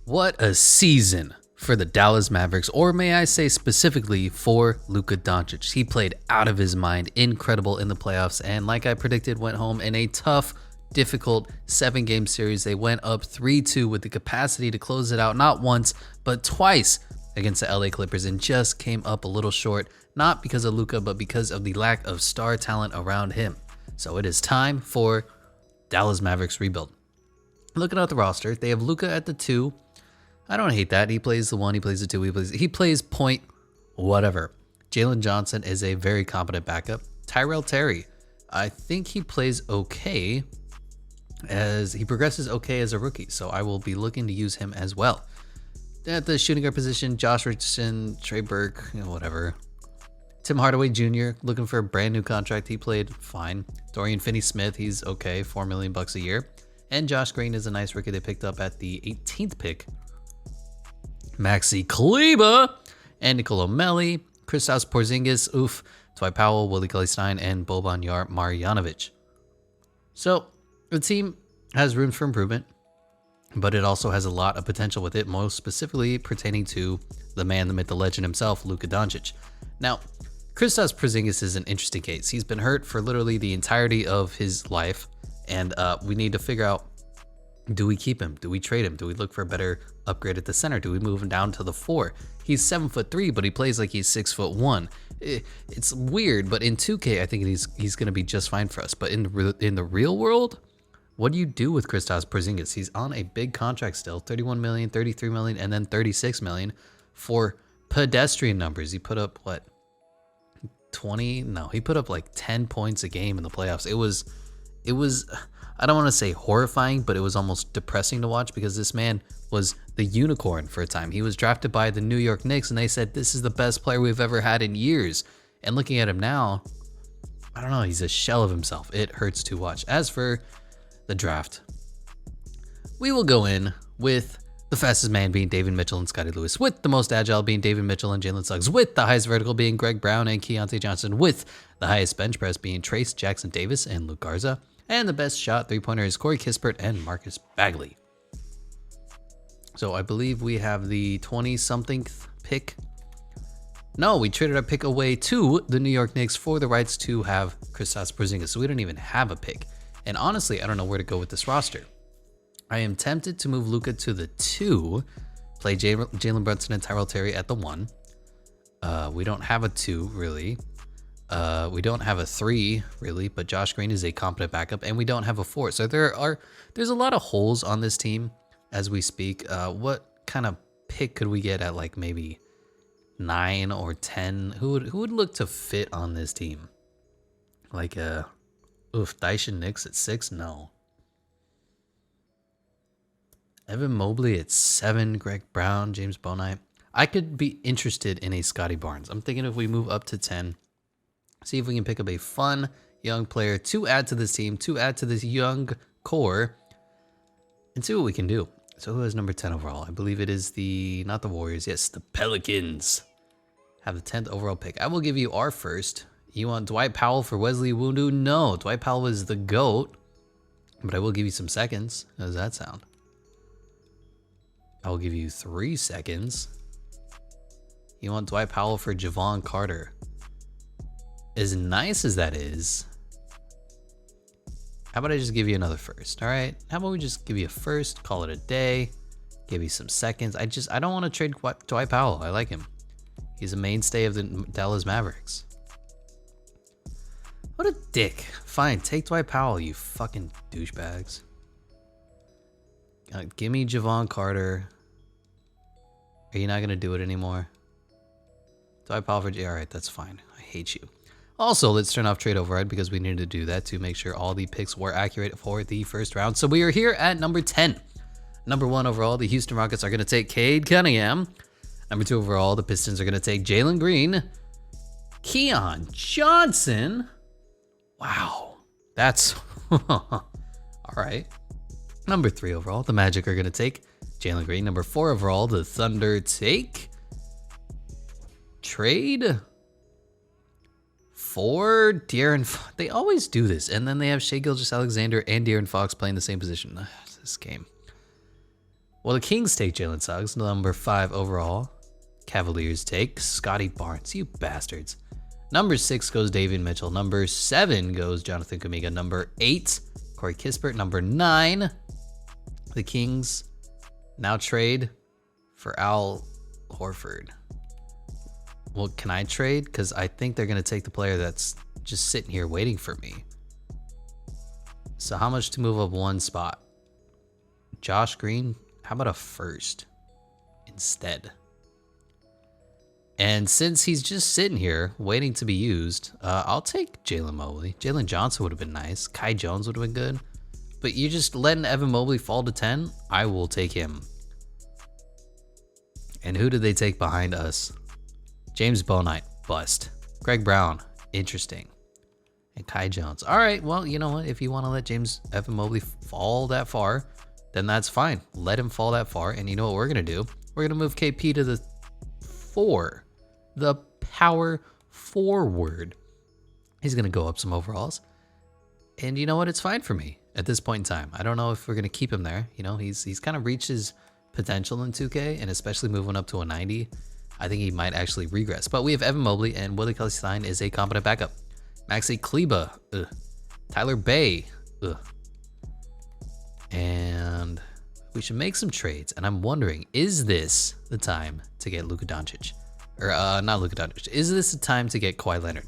What a season for the Dallas Mavericks, or may I say specifically for Luka Doncic. He played out of his mind, incredible in the playoffs, and like I predicted, went home in a tough, difficult 7-game series. They went up 3-2 with the capacity to close it out not once, but twice against the LA Clippers, and just came up a little short, not because of Luka, but because of the lack of star talent around him. So it is time for Dallas Mavericks rebuild. Looking at the roster, they have Luka at the 2. I don't hate that. He plays the 1, he plays the 2, he plays point whatever. Jalen Johnson is a very competent backup. Tyrell Terry, I think he plays okay as he progresses okay as a rookie, so I will be looking to use him as well. At the shooting guard position, Josh Richardson, Trey Burke, whatever. Tim Hardaway Jr. looking for a brand new contract. He played fine. Dorian Finney-Smith, he's okay, $4 million a year. And Josh Green is a nice rookie they picked up at the 18th pick. Maxi Kleber and Nicolo Melli, Kristaps Porzingis, Dwight Powell, Willie Cauley-Stein, and Boban Marjanovic. So the team has room for improvement, but it also has a lot of potential with it, most specifically pertaining to the man, the myth, the legend himself, Luka Doncic. Now, Kristaps Porzingis is an interesting case. He's been hurt for literally the entirety of his life, and we need to figure out, do we keep him? Do we trade him? Do we look for a better upgrade at the center? Do we move him down to the 4? He's 7'3", but he plays like he's 6'1". It's weird, but in 2K, I think he's going to be just fine for us. But in the real world, what do you do with Kristaps Porzingis? He's on a big contract still, $31 million, $33 million, and then $36 million for pedestrian numbers. He put up, what, 20? No, he put up like 10 points a game in the playoffs. It was, I don't want to say horrifying, but it was almost depressing to watch because this man was the unicorn for a time. He was drafted by the New York Knicks, and they said, this is the best player we've ever had in years. And looking at him now, I don't know, he's a shell of himself. It hurts to watch. As for the draft, we will go in with the fastest man being David Mitchell and Scottie Lewis, with the most agile being David Mitchell and Jalen Suggs, with the highest vertical being Greg Brown and Keontae Johnson, with the highest bench press being Trace Jackson Davis and Luke Garza, and the best shot three-pointer is Corey Kispert and Marcus Bagley. So I believe we have the 20-something pick. No, we traded our pick away to the New York Knicks for the rights to have Kristaps Porzingis, so we don't even have a pick. And honestly, I don't know where to go with this roster. I am tempted to move Luka to the 2, play Jalen Brunson and Tyrell Terry at the 1. We don't have a 2, really. We don't have a 3, really, but Josh Green is a competent backup, and we don't have a 4. So there's a lot of holes on this team as we speak. What kind of pick could we get at, like, maybe 9 or 10? Who would look to fit on this team? Like, Dyson Nix at 6? No. Evan Mobley at 7, Greg Brown, James Bouknight. I could be interested in a Scotty Barnes. I'm thinking if we move up to 10, see if we can pick up a fun young player to add to this team, to add to this young core, and see what we can do. So who has number 10 overall? I believe it is not the Warriors, yes, the Pelicans. Have the 10th overall pick. I will give you our first. You want Dwight Powell for Wesley Iwundu? No, Dwight Powell was the GOAT, but I will give you some seconds. How does that sound? I will give you 3 seconds. You want Dwight Powell for Javon Carter? As nice as that is, how about I just give you another first? All right, how about we just give you a first, call it a day, give you some seconds. I don't want to trade Dwight Powell. I like him. He's a mainstay of the Dallas Mavericks. What a dick. Fine, take Dwight Powell, you fucking douchebags. Give me Javon Carter. Are you not going to do it anymore? Dwight Powell for all right, that's fine. I hate you. Also, let's turn off trade override because we needed to do that to make sure all the picks were accurate for the first round. So we are here at number 10. Number 1 overall, the Houston Rockets are going to take Cade Cunningham. Number 2 overall, the Pistons are going to take Jalen Green. Keon Johnson. Wow. That's all right. Number 3 overall, the Magic are going to take Jalen Green. Number 4 overall, the Thunder take trade for De'Aaron. They always do this, and then they have Shai Gilgeous-Alexander and De'Aaron Fox playing the same position. This game. Well, the Kings take Jalen Suggs, number 5 overall. Cavaliers take Scotty Barnes, you bastards. Number 6 goes Davion Mitchell. Number 7 goes Jonathan Kuminga. Number 8, Corey Kispert. Number 9, the Kings now trade for Al Horford. Well, can I trade? Because I think they're going to take the player that's just sitting here waiting for me. So how much to move up one spot? Josh Green, how about a first instead? And since he's just sitting here waiting to be used, I'll take Jalen Mobley. Jalen Johnson would have been nice. Kai Jones would have been good. But you just letting Evan Mobley fall to 10? I will take him. And who did they take behind us? James Bouknight, bust. Greg Brown, interesting. And Kai Jones. All right, well, you know what? If you want to let Evan Mobley fall that far, then that's fine. Let him fall that far. And you know what we're going to do? We're going to move KP to the 4. The power forward. He's going to go up some overalls. And you know what? It's fine for me at this point in time. I don't know if we're going to keep him there. You know, he's kind of reached his potential in 2K, and especially moving up to a 90, I think he might actually regress. But we have Evan Mobley, and Willie Cauley-Stein is a competent backup. Maxi Kleba, Tyler Bay, and we should make some trades. And I'm wondering, is this the time to get Luka Doncic? Or not Luka Doncic. Is this the time to get Kawhi Leonard?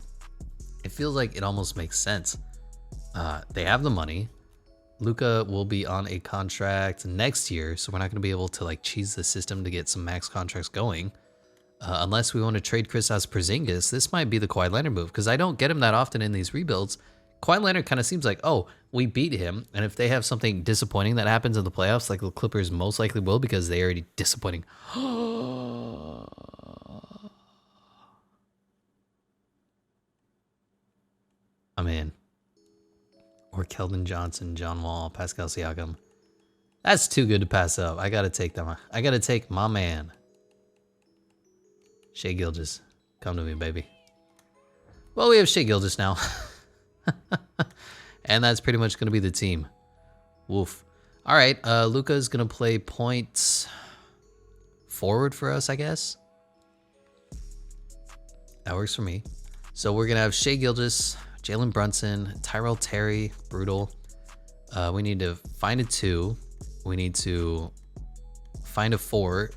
It feels like it almost makes sense. They have the money. Luka will be on a contract next year, so we're not going to be able to like cheese the system to get some max contracts going. Unless we want to trade Kristaps Porzingis, this might be the Kawhi Leonard move, because I don't get him that often in these rebuilds. Kawhi Leonard kind of seems like, oh, we beat him, and if they have something disappointing that happens in the playoffs, like the Clippers most likely will, because they already disappointing. I'm in. Or Keldon Johnson, John Wall, Pascal Siakam. That's too good to pass up. I gotta take them. I gotta take my man. Shai Gilgeous. Come to me, baby. Well, we have Shai Gilgeous now. And that's pretty much gonna be the team. Woof. All right, Luka's gonna play points forward for us, I guess. That works for me. So we're gonna have Shai Gilgeous, Jalen Brunson, Tyrell Terry, brutal. We need to find a 2. We need to find a 4,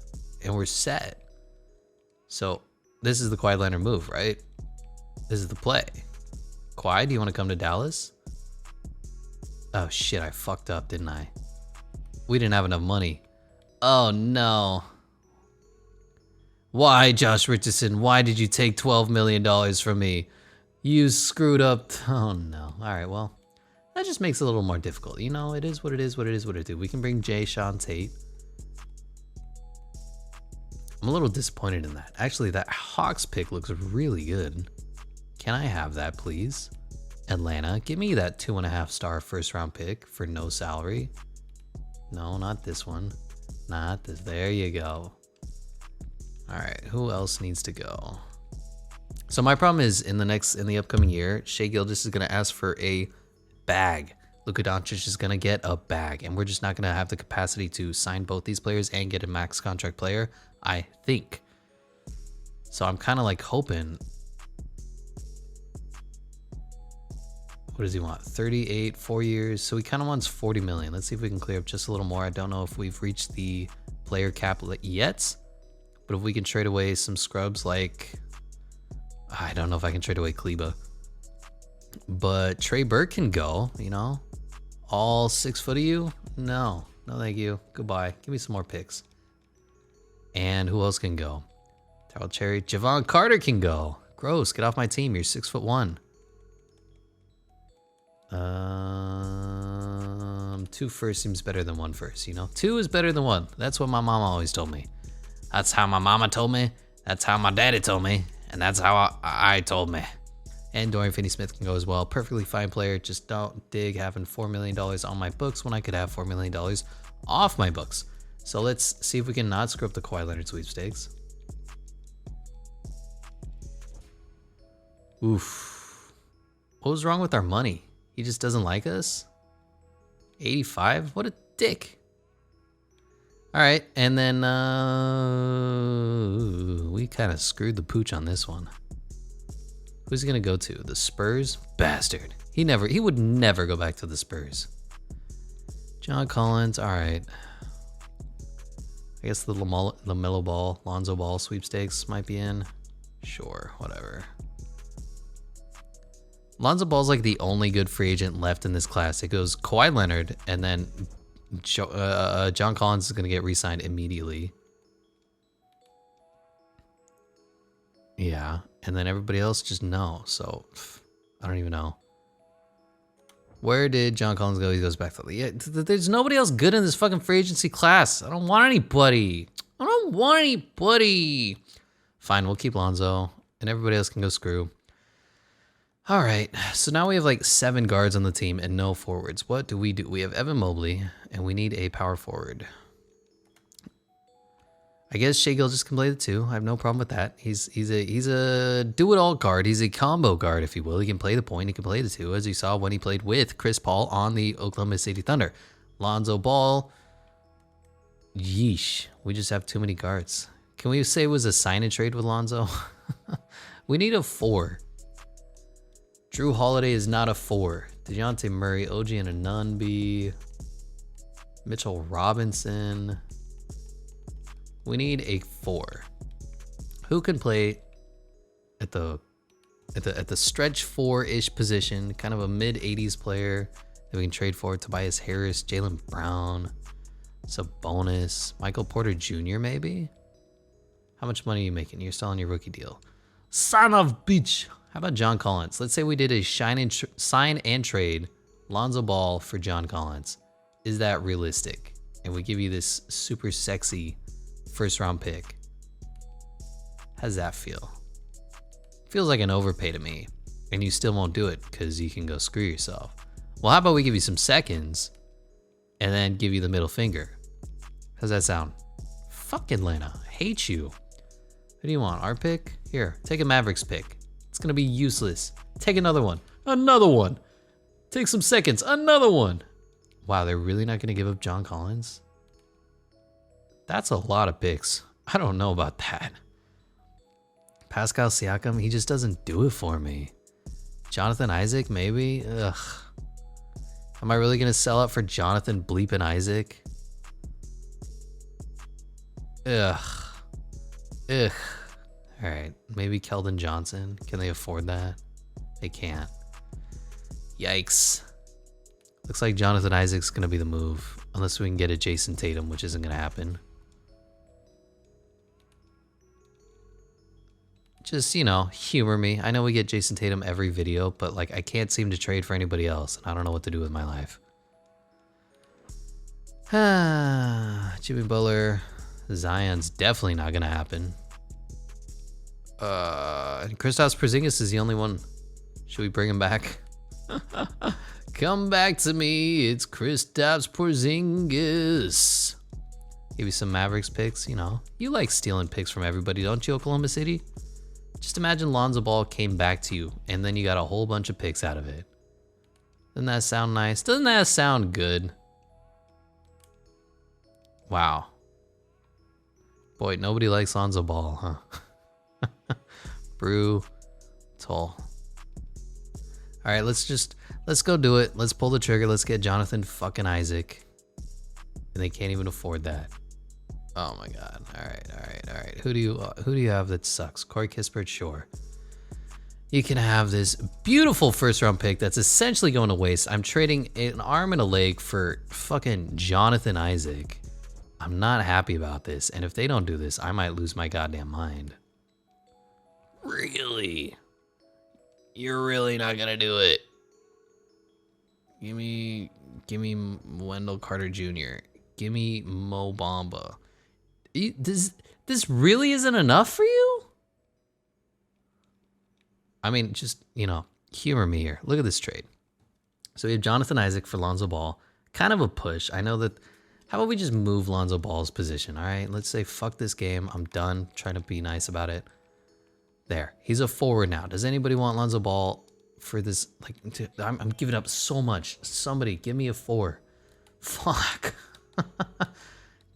and we're set. So this is the Kawhi Leonard move, right? This is the play. Kawhi, do you want to come to Dallas? Oh shit, I fucked up, didn't I? We didn't have enough money. Oh no. Why, Josh Richardson? Why did you take $12 million from me? You screwed up. Oh no. All right, well, that just makes it a little more difficult. You know, it is what it is, what it is, what it is. We can bring Jay Sean Tate. I'm a little disappointed in that. Actually, that Hawks pick looks really good. Can I have that, please? Atlanta, give me that 2.5-star first-round pick for no salary. No, not this one. Not this. There you go. All right, who else needs to go? So my problem is in the upcoming year, Shai Gilgeous is going to ask for a bag. Luka Doncic is going to get a bag, and we're just not going to have the capacity to sign both these players and get a max contract player, I think. So I'm kind of like hoping. What does he want? 38, 4 years. So he kind of wants 40 million. Let's see if we can clear up just a little more. I don't know if we've reached the player cap yet, but if we can trade away some scrubs like, I don't know if I can trade away Kleba, but Trey Burke can go, you know, all 6 foot of you. No, thank you. Goodbye. Give me some more picks. And who else can go? Terrell Cherry, Javon Carter can go. Gross. Get off my team. You're 6'1". 2 first seems better than 1 first, you know? 2 is better than 1. That's what my mama always told me. That's how my mama told me. That's how my daddy told me. And that's how I told me. And Dorian Finney-Smith can go as well. Perfectly fine player. Just don't dig having $4 million on my books when I could have $4 million off my books. So let's see if we can not screw up the Kawhi Leonard sweepstakes. Oof. What was wrong with our money? He just doesn't like us? 85? What a dick. All right, and then we kind of screwed the pooch on this one. Who's he gonna go to? The Spurs? Bastard. He would never go back to the Spurs. John Collins, all right. I guess the LaMelo Ball, Lonzo Ball sweepstakes might be in. Sure, whatever. Lonzo Ball's like the only good free agent left in this class. It goes Kawhi Leonard, and then John Collins is going to get re-signed immediately. Yeah, and then everybody else just no. So I don't even know. Where did John Collins go? He goes back to the... Yeah, there's nobody else good in this fucking free agency class. I don't want anybody. Fine, we'll keep Lonzo, and everybody else can go screw. All right, so now we have like 7 guards on the team and no forwards. What do? We have Evan Mobley, and we need a power forward. I guess Shai Gilgeous can play the 2. I have no problem with that. He's a do-it-all guard. He's a combo guard, if you will. He can play the point. He can play the 2, as you saw when he played with Chris Paul on the Oklahoma City Thunder. Lonzo Ball. Yeesh. We just have too many guards. Can we say it was a sign and trade with Lonzo? We need a 4. Drew Holiday is not a 4. DeJounte Murray, OG Anunoby, Mitchell Robinson. We need a 4. Who can play at the stretch 4-ish position, kind of a mid-80s player that we can trade for? Tobias Harris, Jaylen Brown, Sabonis, Michael Porter Jr. maybe? How much money are you making? You're still on your rookie deal. Son of bitch. How about John Collins? Let's say we did a sign and trade Lonzo Ball for John Collins. Is that realistic? And we give you this super sexy first round pick. How's that feel? Feels like an overpay to me. And you still won't do it because you can go screw yourself. Well, how about we give you some seconds and then give you the middle finger? How's that sound? Fuck Atlanta. I hate you. Who do you want? Our pick? Here, take a Mavericks pick. It's gonna be useless. Take another one. Another one. Take some seconds. Another one. Wow, they're really not gonna give up John Collins? That's a lot of picks. I don't know about that. Pascal Siakam, he just doesn't do it for me. Jonathan Isaac, maybe? Ugh. Am I really gonna sell out for Jonathan bleeping Isaac? Ugh. Ugh. All right, maybe Keldon Johnson. Can they afford that? They can't. Yikes. Looks like Jonathan Isaac's gonna be the move, unless we can get a Jason Tatum, which isn't gonna happen. Just, you know, humor me. I know we get Jason Tatum every video, but like I can't seem to trade for anybody else, and I don't know what to do with my life. Jimmy Butler, Zion's definitely not gonna happen. And Kristaps Porzingis is the only one. Should we bring him back? Come back to me, it's Kristaps Porzingis. Give you some Mavericks picks, you know. You like stealing picks from everybody, don't you, Oklahoma City? Just imagine Lonzo Ball came back to you, and then you got a whole bunch of picks out of it. Doesn't that sound nice? Doesn't that sound good? Wow. Boy, nobody likes Lonzo Ball, huh? Brutal. All right, let's go do it. Let's pull the trigger. Let's get Jonathan fucking Isaac. And they can't even afford that. Oh my god. All right. Who do you have that sucks? Corey Kispert, sure. You can have this beautiful first round pick that's essentially going to waste. I'm trading an arm and a leg for fucking Jonathan Isaac. I'm not happy about this. And if they don't do this, I might lose my goddamn mind. Really? You're really not gonna do it? Give me Wendell Carter Jr. Give me Mo Bamba. This really isn't enough for you? I mean, just, you know, humor me here. Look at this trade. So we have Jonathan Isaac for Lonzo Ball. Kind of a push. I know that. How about we just move Lonzo Ball's position? All right, let's say fuck this game. I'm done trying to be nice about it. There, he's a forward now. Does anybody want Lonzo Ball for this? Like, I'm giving up so much. Somebody give me a 4. Fuck.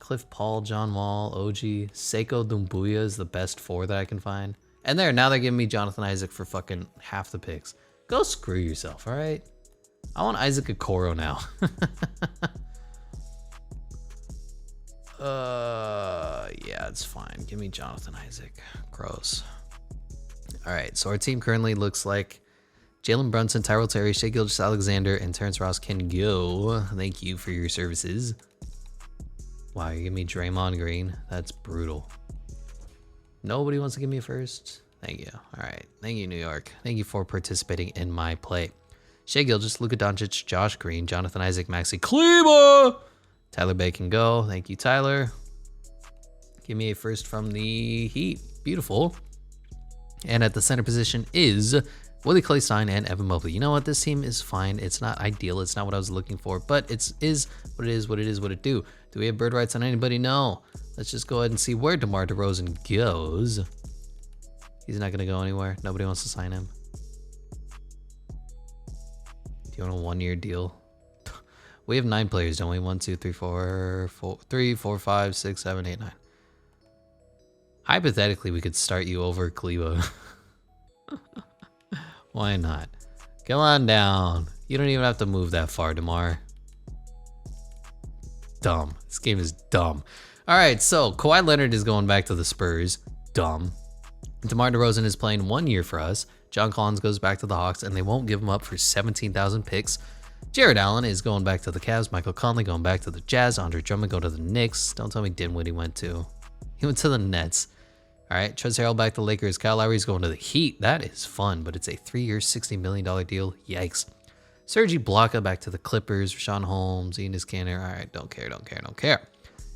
Cliff Paul, John Wall, OG, Seiko Doumbouya is the best 4 that I can find. And now they're giving me Jonathan Isaac for fucking half the picks. Go screw yourself, all right? I want Isaac Okoro now. Yeah, it's fine. Give me Jonathan Isaac. Gross. All right, so our team currently looks like Jalen Brunson, Tyrell Terry, Shai Gilgeous-Alexander, and Terrence Ross can go. Thank you for your services. Wow, you give me Draymond Green? That's brutal. Nobody wants to give me a first? Thank you. All right. Thank you, New York. Thank you for participating in my play. Shai Gilgeous, Luka Doncic, Josh Green, Jonathan Isaac, Maxi Kleber. Tyler Bay can go. Thank you, Tyler. Give me a first from the Heat. Beautiful. And at the center position is Willie Cauley-Stein and Evan Mobley. You know what? This team is fine. It's not ideal. It's not what I was looking for, but it is what it is, what it do. Do we have bird rights on anybody? No. Let's just go ahead and see where DeMar DeRozan goes. He's not going to go anywhere. Nobody wants to sign him. Do you want a 1-year deal? We have 9 players, don't we? 1, 2, 3, 4, 5, 6, 7, 8, 9. Hypothetically, we could start you over Kleba. Why not? Come on down. You don't even have to move that far, DeMar. Dumb. This game is dumb. All right, so Kawhi Leonard is going back to the Spurs. Dumb. DeMar DeRozan is playing 1 year for us. John Collins goes back to the Hawks, and they won't give him up for 17,000 picks. Jared Allen is going back to the Cavs. Michael Conley going back to the Jazz. Andre Drummond going to the Knicks. Don't tell me Dinwiddie went to. He went to the Nets. All right, Trez Harrell back to the Lakers. Kyle Lowry's going to the Heat. That is fun, but it's a 3-year, $60 million deal. Yikes. Serge Ibaka back to the Clippers. Rashawn Holmes, Enes Kanter. All right, don't care.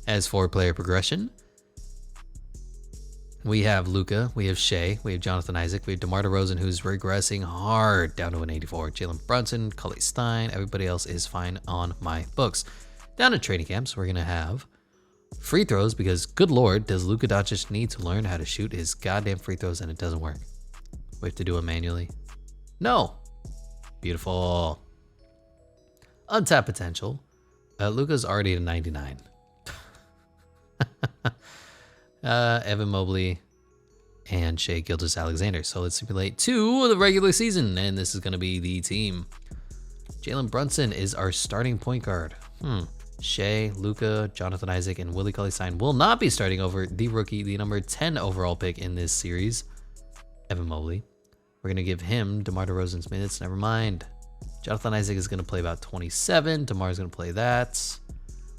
As for player progression, we have Luka, we have Shai, we have Jonathan Isaac, we have DeMar DeRozan, who's regressing hard down to an 84. Jalen Brunson, Cauley-Stein, everybody else is fine on my books. Down to training camps, we're going to have free throws because, good Lord, does Luka Doncic need to learn how to shoot his goddamn free throws and it doesn't work. We have to do it manually. No. Beautiful. Untapped potential. Luka's already at 99. Evan Mobley and Shai Gilgeous-Alexander. So let's simulate to the regular season, and this is going to be the team. Jalen Brunson is our starting point guard. Shai, Luka, Jonathan Isaac, and Willie Cauley-Stein will not be starting over the rookie, the number 10 overall pick in this series, Evan Mobley. We're going to give him DeMar DeRozan's minutes. Never mind. Jonathan Isaac is going to play about 27. DeMar is going to play that.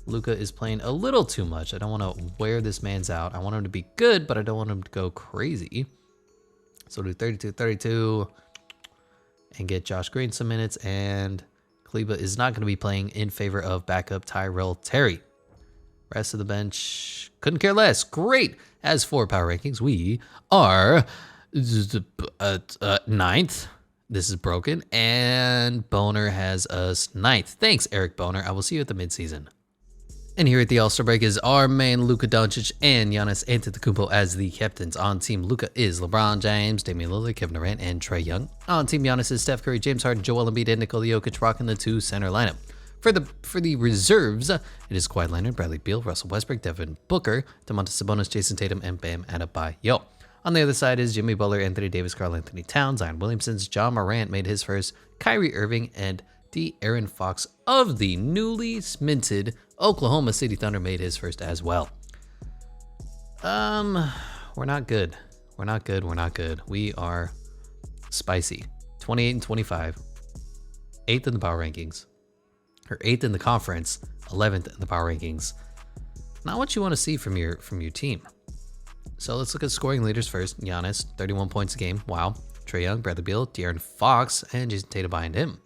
Luka is playing a little too much. I don't want to wear this man's out. I want him to be good, but I don't want him to go crazy. So do 32 and get Josh Green some minutes. And Kleba is not going to be playing in favor of backup Tyrell Terry. Rest of the bench, couldn't care less. Great. As for power rankings, we are 9th. This is broken. And Boner has us 9th. Thanks, Eric Boner. I will see you at the midseason. And here at the All-Star break is our man Luka Doncic and Giannis Antetokounmpo as the captains. On Team Luka is LeBron James, Damian Lillard, Kevin Durant, and Trae Young. On Team Giannis is Steph Curry, James Harden, Joel Embiid, and Nikola Jokic rocking the 2 center lineup. For the reserves, it is Kawhi Leonard, Bradley Beal, Russell Westbrook, Devin Booker, Domantas Sabonis, Jason Tatum, and Bam Adebayo. On the other side is Jimmy Butler, Anthony Davis, Karl Anthony Towns, Zion Williamson, John Morant made his first, Kyrie Irving, and De'Aaron Fox of the newly minted Oklahoma City Thunder made his first as well. We're not good. We're not good. We are spicy. 28 and 25. 8th in the power rankings. Or 8th in the conference. 11th in the power rankings. Not what you want to see from your team. So let's look at scoring leaders first. Giannis, 31 points a game. Wow. Trae Young, Bradley Beal, De'Aaron Fox, and Jason Tatum behind him.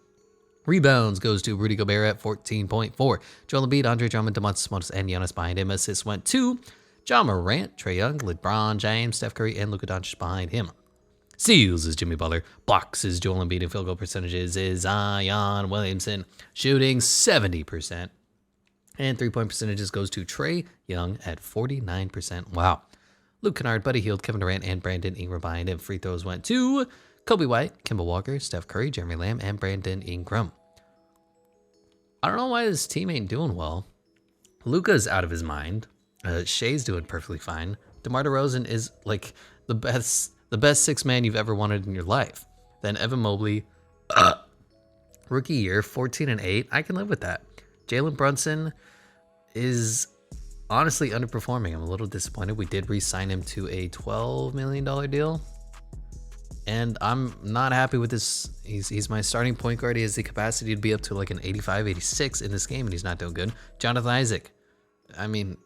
Rebounds goes to Rudy Gobert at 14.4. Joel Embiid, Andre Drummond, Domantas Sabonis, and Giannis behind him. Assists went to John Morant, Trae Young, LeBron James, Steph Curry, and Luka Doncic behind him. Steals is Jimmy Butler. Blocks is Joel Embiid, and field goal percentages is Zion Williamson, shooting 70%. And 3-point percentages goes to Trae Young at 49%. Wow. Luke Kennard, Buddy Hield, Kevin Durant, and Brandon Ingram behind him. Free throws went to Kobe White, Kemba Walker, Steph Curry, Jeremy Lamb, and Brandon Ingram. I don't know why this team ain't doing well. Luka's out of his mind. Shea's doing perfectly fine. DeMar DeRozan is like the best six man you've ever wanted in your life. Then Evan Mobley, rookie year, 14 and 8. I can live with that. Jalen Brunson is honestly underperforming. I'm a little disappointed. We did re-sign him to a $12 million deal. And I'm not happy with this. He's my starting point guard. He has the capacity to be up to like an 85, 86 in this game, and he's not doing good. Jonathan Isaac. I mean,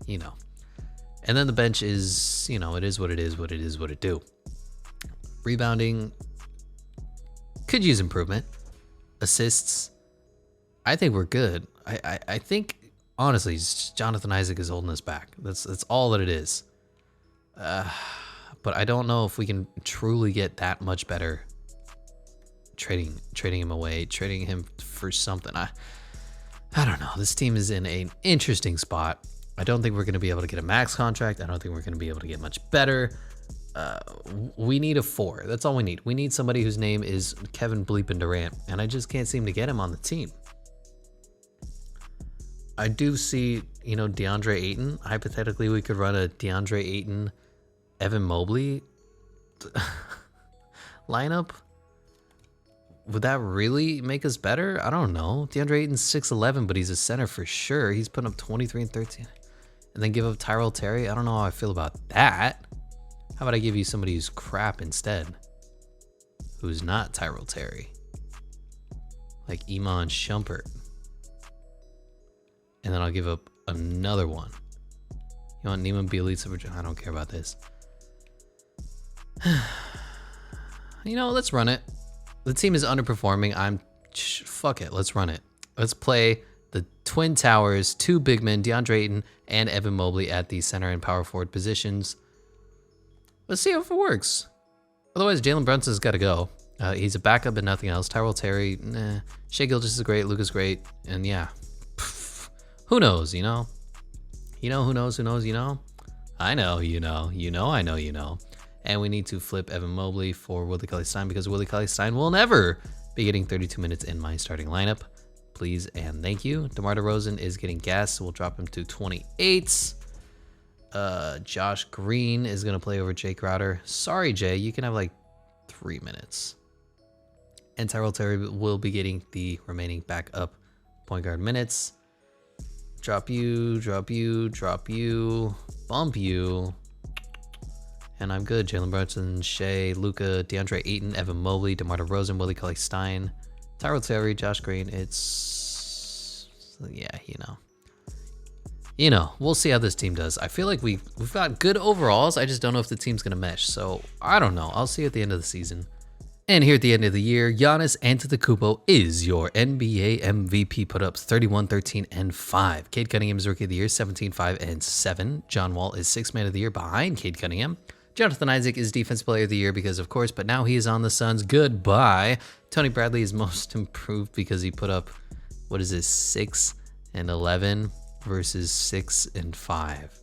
you know. And then the bench is, you know, it is what it is, what it do. Rebounding could use improvement. Assists, I think we're good. I think, honestly, Jonathan Isaac is holding us back. That's all that it is. But I don't know if we can truly get that much better trading him away, trading him for something. I don't know. This team is in an interesting spot. I don't think we're going to be able to get a max contract. I don't think we're going to be able to get much better. We need a 4. That's all we need. We need somebody whose name is Kevin Bleepin Durant, and I just can't seem to get him on the team. I do see, you know, DeAndre Ayton. Hypothetically, we could run a DeAndre Ayton, Evan Mobley lineup. Would that really make us better? I don't know. DeAndre Ayton's 6'11", but he's a center for sure. He's putting up 23 and 13. And then give up Tyrell Terry. I don't know how I feel about that. How about I give you somebody who's crap instead? Who's not Tyrell Terry? Like Iman Shumpert. And then I'll give up another one. You want Neiman Bjelica? I don't care about this. You know, let's run it. The team is underperforming. Fuck it. Let's run it. Let's play the Twin Towers, 2 big men, DeAndre Ayton and Evan Mobley at the center and power forward positions. Let's see if it works. Otherwise, Jalen Brunson's got to go. He's a backup and nothing else. Tyrell Terry, nah. Shai Gilgeous is great. Luka's great. And yeah, who knows, you know? You know who knows, you know? I know, you know. You know, I know, you know. And we need to flip Evan Mobley for Willie Cauley-Stein because Willie Cauley-Stein will never be getting 32 minutes in my starting lineup. Please and thank you. DeMar DeRozan is getting gas, so we'll drop him to 28. Josh Green is going to play over Jay Crowder. Sorry, Jay, you can have like 3 minutes. And Tyrell Terry will be getting the remaining backup point guard minutes. Drop you, bump you. And I'm good. Jalen Brunson, Shea, Luka, DeAndre Ayton, Evan Mobley, DeMar DeRozan, Willie Cauley-Stein, Tyrell Terry, Josh Green. It's, yeah, you know, we'll see how this team does. I feel like we've got good overalls. I just don't know if the team's going to mesh. So I don't know. I'll see you at the end of the season. And here at the end of the year, Giannis Antetokounmpo is your NBA MVP. Put up 31, 13, and 5. Cade Cunningham is Rookie of the Year, 17, 5, and 7. John Wall is Sixth Man of the Year behind Cade Cunningham. Jonathan Isaac is Defensive Player of the Year because, of course, but now he is on the Suns. Goodbye. Tony Bradley is Most Improved because he put up, 6 and 11 versus 6 and 5.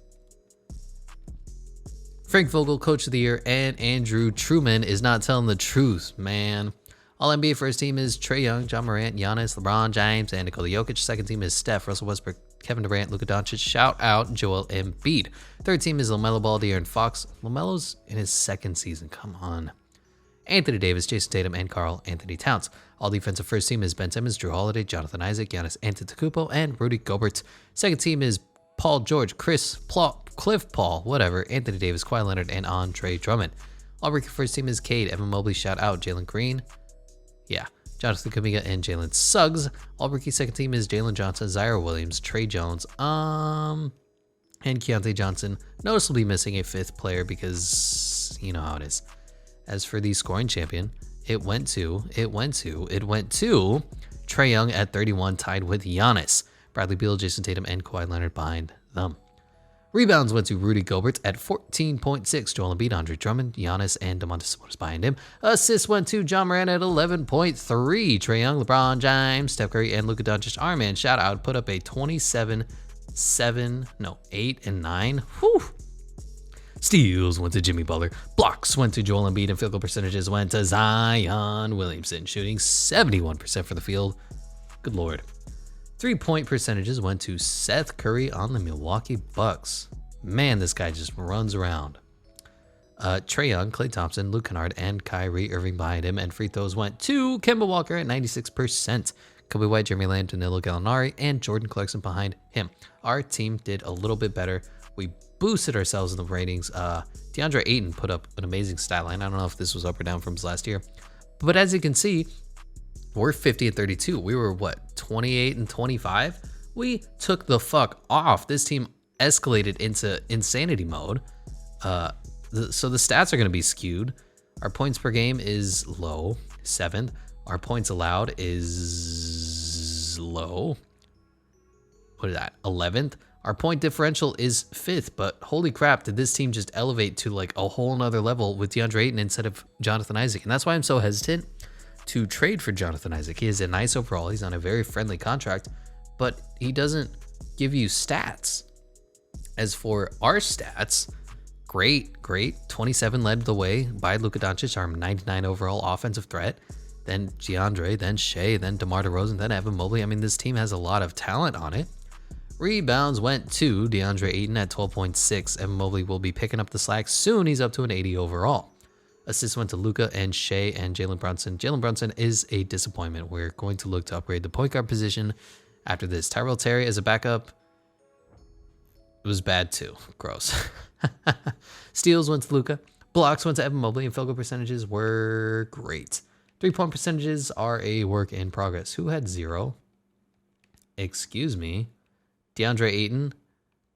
Frank Vogel, Coach of the Year, and Andrew Truman is not telling the truth, man. All NBA first team is Trae Young, John Morant, Giannis, LeBron James, and Nikola Jokic. Second team is Steph, Russell Westbrook, Kevin Durant, Luka Doncic. Shout out Joel Embiid. Third team is LaMelo Ball, De'Aaron Fox. LaMelo's in his second season. Come on. Anthony Davis, Jason Tatum, and Karl Anthony Towns. All defensive first team is Ben Simmons, Drew Holiday, Jonathan Isaac, Giannis Antetokounmpo, and Rudy Gobert. Second team is Paul George, Cliff Paul, whatever, Anthony Davis, Kawhi Leonard, and Andre Drummond. All rookie first team is Cade, Evan Mobley, shout out Jalen Green. Yeah, Jonathan Kuminga and Jalen Suggs. All rookie second team is Jalen Johnson, Zaire Williams, Trey Jones, and Keontae Johnson. Noticeably missing a fifth player because you know how it is. As for the scoring champion, it went to Trae Young at 31, tied with Giannis. Bradley Beal, Jason Tatum, and Kawhi Leonard behind them. Rebounds went to Rudy Gobert at 14.6. Joel Embiid, Andre Drummond, Giannis, and Domantas Sabonis behind him. Assists went to John Morant at 11.3. Trae Young, LeBron James, Steph Curry, and Luka Doncic. Our man, shout out, put up a 8 and 9. Whew. Steals went to Jimmy Butler. Blocks went to Joel Embiid, and field goal percentages went to Zion Williamson, shooting 71% for the field. Good Lord. 3-point percentages went to Seth Curry on the Milwaukee Bucks. Man, this guy just runs around. Trae Young, Klay Thompson, Luke Kennard, and Kyrie Irving behind him. And free throws went to Kemba Walker at 96%. Kobe White, Jeremy Lamb, Danilo Gallinari, and Jordan Clarkson behind him. Our team did a little bit better. We boosted ourselves in the ratings. DeAndre Ayton put up an amazing stat line. I don't know if this was up or down from his last year. But as you can see, we're 50 and 32. We were, 28 and 25? We took the fuck off. This team escalated into insanity mode. So the stats are going to be skewed. Our points per game is low, 7th. Our points allowed is low. What is that? 11th. Our point differential is 5th, but holy crap, did this team just elevate to like a whole nother level with DeAndre Ayton instead of Jonathan Isaac. And that's why I'm so hesitant to trade for Jonathan Isaac. He is a nice overall. He's on a very friendly contract, but he doesn't give you stats. As for our stats, great. 27 led the way by Luka Doncic, our 99 overall offensive threat. Then DeAndre, then Shea, then DeMar DeRozan, then Evan Mobley. I mean, this team has a lot of talent on it. Rebounds went to DeAndre Ayton at 12.6. Evan Mobley will be picking up the slack soon. He's up to an 80 overall. Assists went to Luka and Shea and Jalen Brunson. Jalen Brunson is a disappointment. We're going to look to upgrade the point guard position after this. Tyrell Terry as a backup, it was bad too. Gross. Steals went to Luka. Blocks went to Evan Mobley, and field goal percentages were great. 3-point percentages are a work in progress. Who had 0? Excuse me. DeAndre Ayton,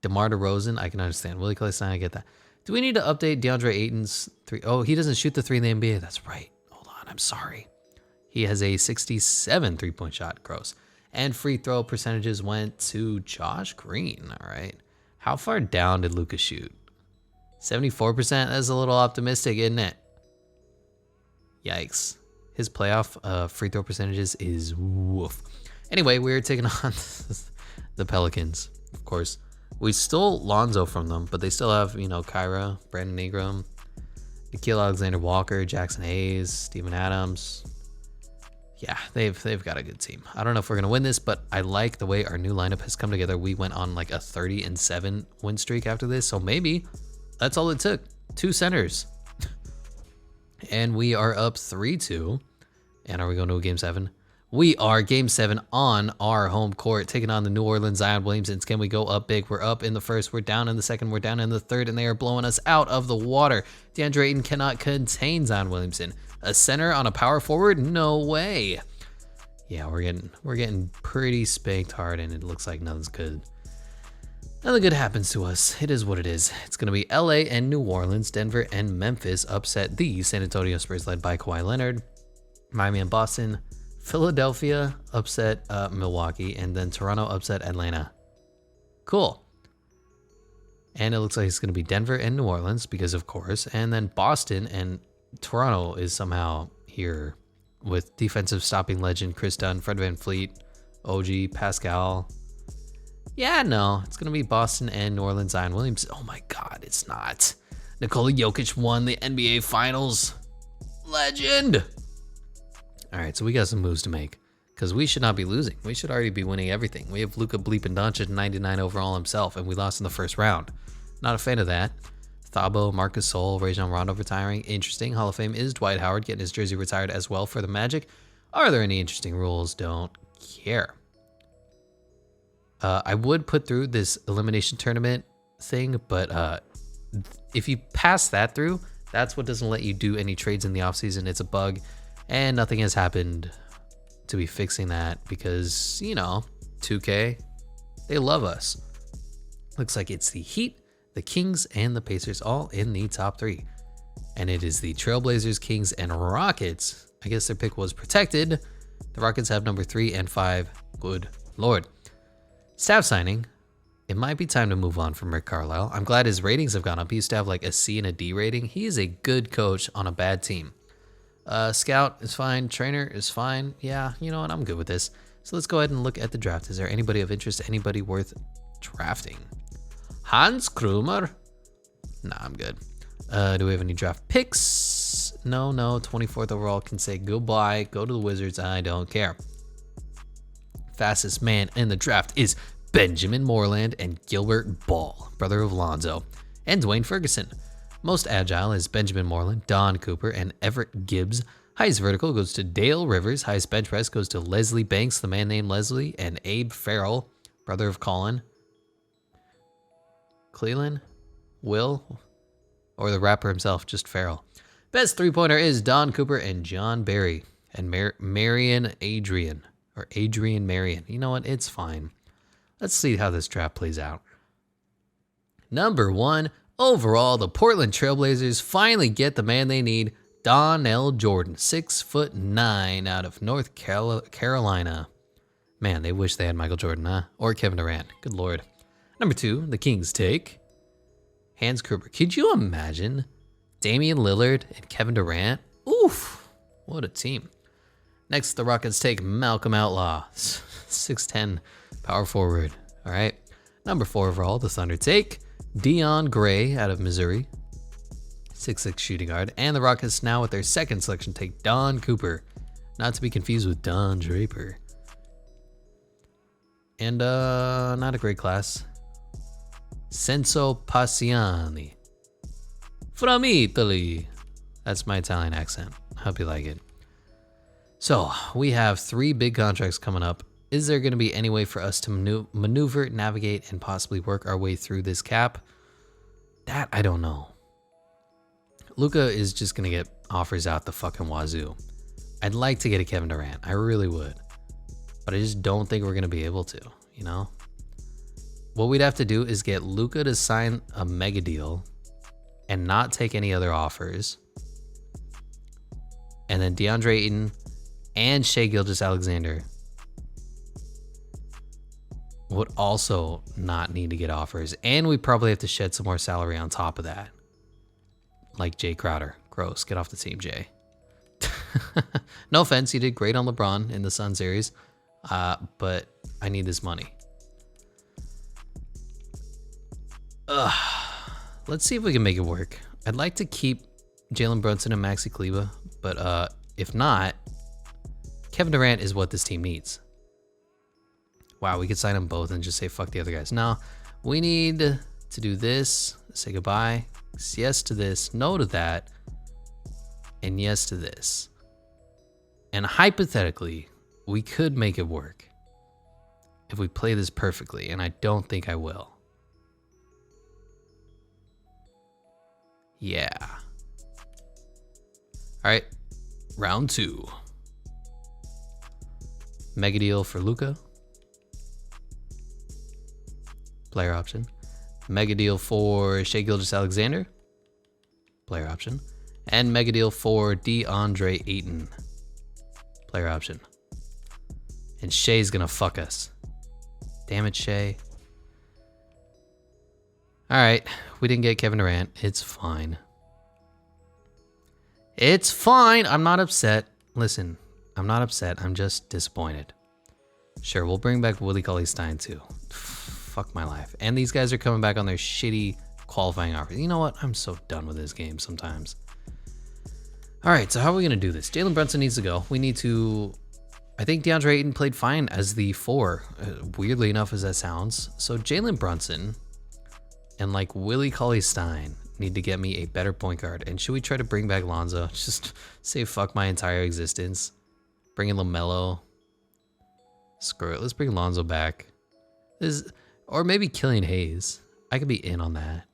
DeMar DeRozan. I can understand. Willie Cauley-Stein, I get that. Do we need to update DeAndre Ayton's 3? Oh, he doesn't shoot the 3 in the NBA. That's right. Hold on. I'm sorry. He has a 67 3-point shot. Gross. And free throw percentages went to Josh Green. All right. How far down did Luka shoot? 74%? That's a little optimistic, isn't it? Yikes. His playoff free throw percentages is woof. Anyway, we're taking on the Pelicans, of course. We stole Lonzo from them, but they still have, Kyra, Brandon Ingram, Nickeil Alexander-Walker, Jackson Hayes, Steven Adams. Yeah, they've got a good team. I don't know if we're going to win this, but I like the way our new lineup has come together. We went on like a 30-7 win streak after this, so maybe that's all it took. 2 centers. And we are up 3-2. And are we going to a game 7? We are game 7 on our home court, taking on the New Orleans Zion Williamsons. Can we go up big? We're up in the first. We're down in the second. We're down in the third, and they are blowing us out of the water. DeAndre Ayton cannot contain Zion Williamson. A center on a power forward? No way. Yeah, we're getting pretty spanked hard, and it looks like nothing's good. Nothing good happens to us. It is what it is. It's going to be LA and New Orleans. Denver and Memphis upset the San Antonio Spurs led by Kawhi Leonard. Miami and Boston. Philadelphia upset Milwaukee, and then Toronto upset Atlanta. Cool. And it looks like it's going to be Denver and New Orleans because, of course, and then Boston and Toronto is somehow here with defensive stopping legend Chris Dunn, Fred VanVleet, OG, Pascal. Yeah, no, it's going to be Boston and New Orleans Zion Williams. Oh my God, it's not. Nikola Jokic won the NBA Finals. Legend. All right, so we got some moves to make because we should not be losing. We should already be winning everything. We have Luka Bleepin Doncic 99 overall himself, and we lost in the first round. Not a fan of that. Thabo, Marcus Sol, Rajon Rondo retiring. Interesting. Hall of Fame is Dwight Howard getting his jersey retired as well for the Magic. Are there any interesting rules? Don't care. I would put through this elimination tournament thing, but if you pass that through, that's what doesn't let you do any trades in the offseason. It's a bug. And nothing has happened to be fixing that because, 2K, they love us. Looks like it's the Heat, the Kings, and the Pacers all in the top 3. And it is the Trailblazers, Kings, and Rockets. I guess their pick was protected. The Rockets have number 3 and 5. Good Lord. Staff signing. It might be time to move on from Rick Carlisle. I'm glad his ratings have gone up. He used to have like a C and a D rating. He is a good coach on a bad team. Scout is fine. Trainer is fine. Yeah, you know what? I'm good with this. So let's go ahead and look at the draft. Is there anybody of interest? Anybody worth drafting? Hans Krumer? Nah, I'm good. Do we have any draft picks? No. 24th overall can say goodbye. Go to the Wizards. I don't care. Fastest man in the draft is Benjamin Moreland and Gilbert Ball, brother of Lonzo, and Dwayne Ferguson. Most agile is Benjamin Moreland, Don Cooper, and Everett Gibbs. Highest vertical goes to Dale Rivers. Highest bench press goes to Leslie Banks, the man named Leslie, and Abe Farrell, brother of Colin. Cleland? Will? Or the rapper himself, just Farrell. Best three-pointer is Don Cooper and John Barry. And Marion Adrian. Or Adrian Marion. You know what? It's fine. Let's see how this draft plays out. Number 1 overall, the Portland Trailblazers finally get the man they need, Donnell Jordan, 6'9" out of North Carolina. Man, they wish they had Michael Jordan, huh? Or Kevin Durant. Good Lord. Number 2, the Kings take Hans Kruger. Could you imagine Damian Lillard and Kevin Durant? Oof, what a team. Next, the Rockets take Malcolm Outlaw, 6'10", power forward. All right. Number 4 overall, the Thunder take Dion Gray out of Missouri, 6'6" shooting guard. And the Rockets now with their second selection take Don Cooper, not to be confused with Don Draper. And not a great class. Senso Passiani from Italy. That's my Italian accent. Hope you like it. So we have 3 big contracts coming up. Is there going to be any way for us to maneuver, navigate, and possibly work our way through this cap? That I don't know. Luka is just going to get offers out the fucking wazoo. I'd like to get a Kevin Durant. I really would. But I just don't think we're going to be able to, you know? What we'd have to do is get Luka to sign a mega deal and not take any other offers. And then DeAndre Ayton and Shai Gilgeous-Alexander would also not need to get offers. And we probably have to shed some more salary on top of that. Like Jay Crowder. Gross. Get off the team, Jay. No offense. He did great on LeBron in the Sun series. But I need this money. Let's see if we can make it work. I'd like to keep Jalen Brunson and Maxi Kleber. But if not, Kevin Durant is what this team needs. Wow, we could sign them both and just say fuck the other guys. No, we need to do this, say goodbye, yes to this, no to that, and yes to this. And hypothetically, we could make it work if we play this perfectly, and I don't think I will. Yeah. All right, round 2. Mega deal for Luka. Player option. Mega deal for Shai Gilgeous-Alexander. Player option. And mega deal for DeAndre Ayton. Player option. And Shai's gonna fuck us. Damn it, Shai. Alright, we didn't get Kevin Durant. It's fine. It's fine. I'm not upset. Listen, I'm not upset. I'm just disappointed. Sure, we'll bring back Willie Cauley-Stein too. Fuck my life. And these guys are coming back on their shitty qualifying offers. You know what? I'm so done with this game sometimes. All right, so how are we going to do this? Jalen Brunson needs to go. We need to... I think DeAndre Ayton played fine as the 4, weirdly enough as that sounds. So Jalen Brunson and like Willie Cauley-Stein need to get me a better point guard. And should we try to bring back Lonzo? Just say fuck my entire existence. Bring in LaMelo. Screw it. Let's bring Lonzo back. Or maybe Killian Hayes. I could be in on that.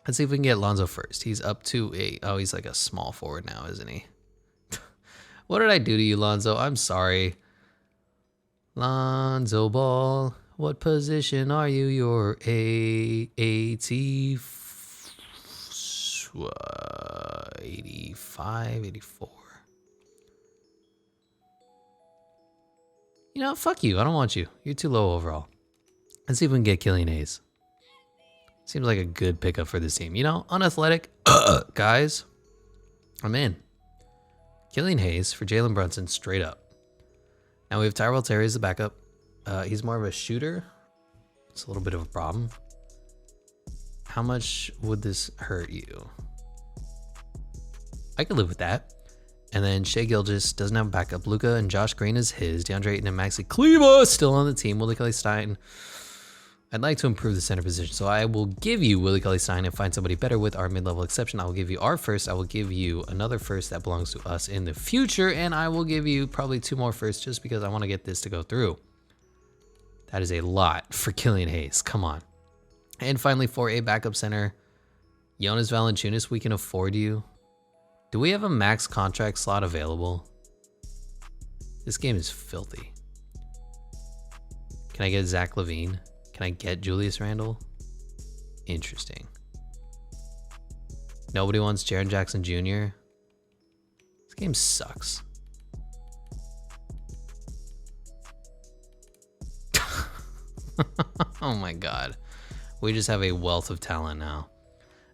Let's see if we can get Lonzo first. He's up to he's like a small forward now, isn't he? What did I do to you, Lonzo? I'm sorry. Lonzo Ball, what position are you? You're a 85, 84. You know, fuck you. I don't want you. You're too low overall. Let's see if we can get Killian Hayes. Seems like a good pickup for this team. You know, unathletic guys. I'm in. Killian Hayes for Jalen Brunson, straight up. Now we have Tyrell Terry as the backup. He's more of a shooter. It's a little bit of a problem. How much would this hurt you? I could live with that. And then Shai Gilgeous doesn't have a backup. Luka and Josh Green is his. DeAndre Ayton and Maxi Kleber still on the team. Willie Cauley-Stein. I'd like to improve the center position, so I will give you Willie Cauley-Stein and find somebody better with our mid-level exception. I will give you our first. I will give you another first that belongs to us in the future, and I will give you probably 2 more firsts just because I want to get this to go through. That is a lot for Killian Hayes. Come on. And finally, for a backup center, Jonas Valanciunas, we can afford you. Do we have a max contract slot available? This game is filthy. Can I get Zach LaVine? Can I get Julius Randle? Interesting. Nobody wants Jaren Jackson Jr. This game sucks. Oh my God. We just have a wealth of talent now.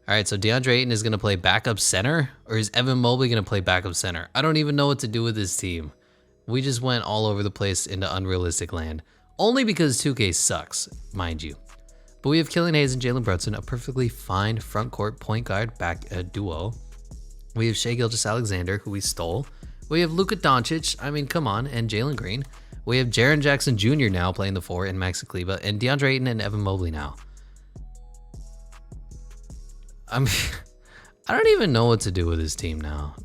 All right, so DeAndre Ayton is going to play backup center, or is Evan Mobley going to play backup center? I don't even know what to do with this team. We just went all over the place into unrealistic land. Only because 2K sucks, mind you. But we have Killian Hayes and Jalen Brunson, a perfectly fine front court point guard back duo. We have Shai Gilgeous-Alexander, who we stole. We have Luka Doncic, I mean, come on, and Jalen Green. We have Jaren Jackson Jr. now playing the 4 and Maxi Kleber, and DeAndre Ayton and Evan Mobley now. I don't even know what to do with this team now.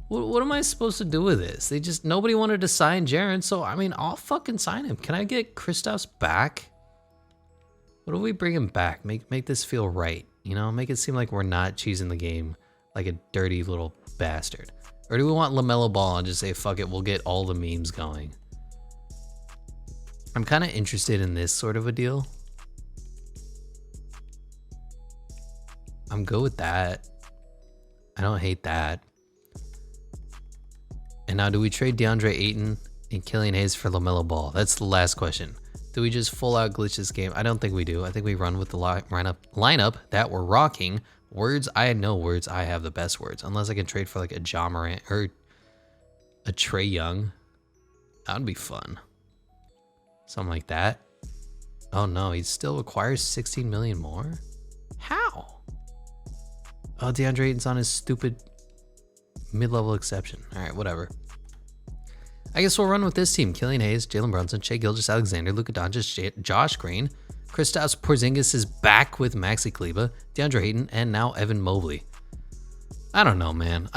What am I supposed to do with this? Nobody wanted to sign Jaren, so I mean, I'll fucking sign him. Can I get Kristaps back? What do we bring him back? Make this feel right, you know? Make it seem like we're not cheesing the game like a dirty little bastard. Or do we want LaMelo Ball and just say, fuck it, we'll get all the memes going? I'm kind of interested in this sort of a deal. I'm good with that. I don't hate that. And now, do we trade DeAndre Ayton and Killian Hayes for LaMelo Ball? That's the last question. Do we just full out glitch this game? I don't think we do. I think we run with the lineup that we're rocking. Words, I know words. I have the best words. Unless I can trade for like a Ja Morant or a Trae Young. That would be fun. Something like that. Oh no, he still requires 16 million more? How? Oh, DeAndre Ayton's on his stupid mid-level exception. All right, whatever. I guess we'll run with this team. Killian Hayes, Jalen Brunson, Shai Gilgeous-Alexander, Luka Doncic, Josh Green, Kristaps Porzingis is back with Maxi Kleber, DeAndre Ayton, and now Evan Mobley. I don't know, man.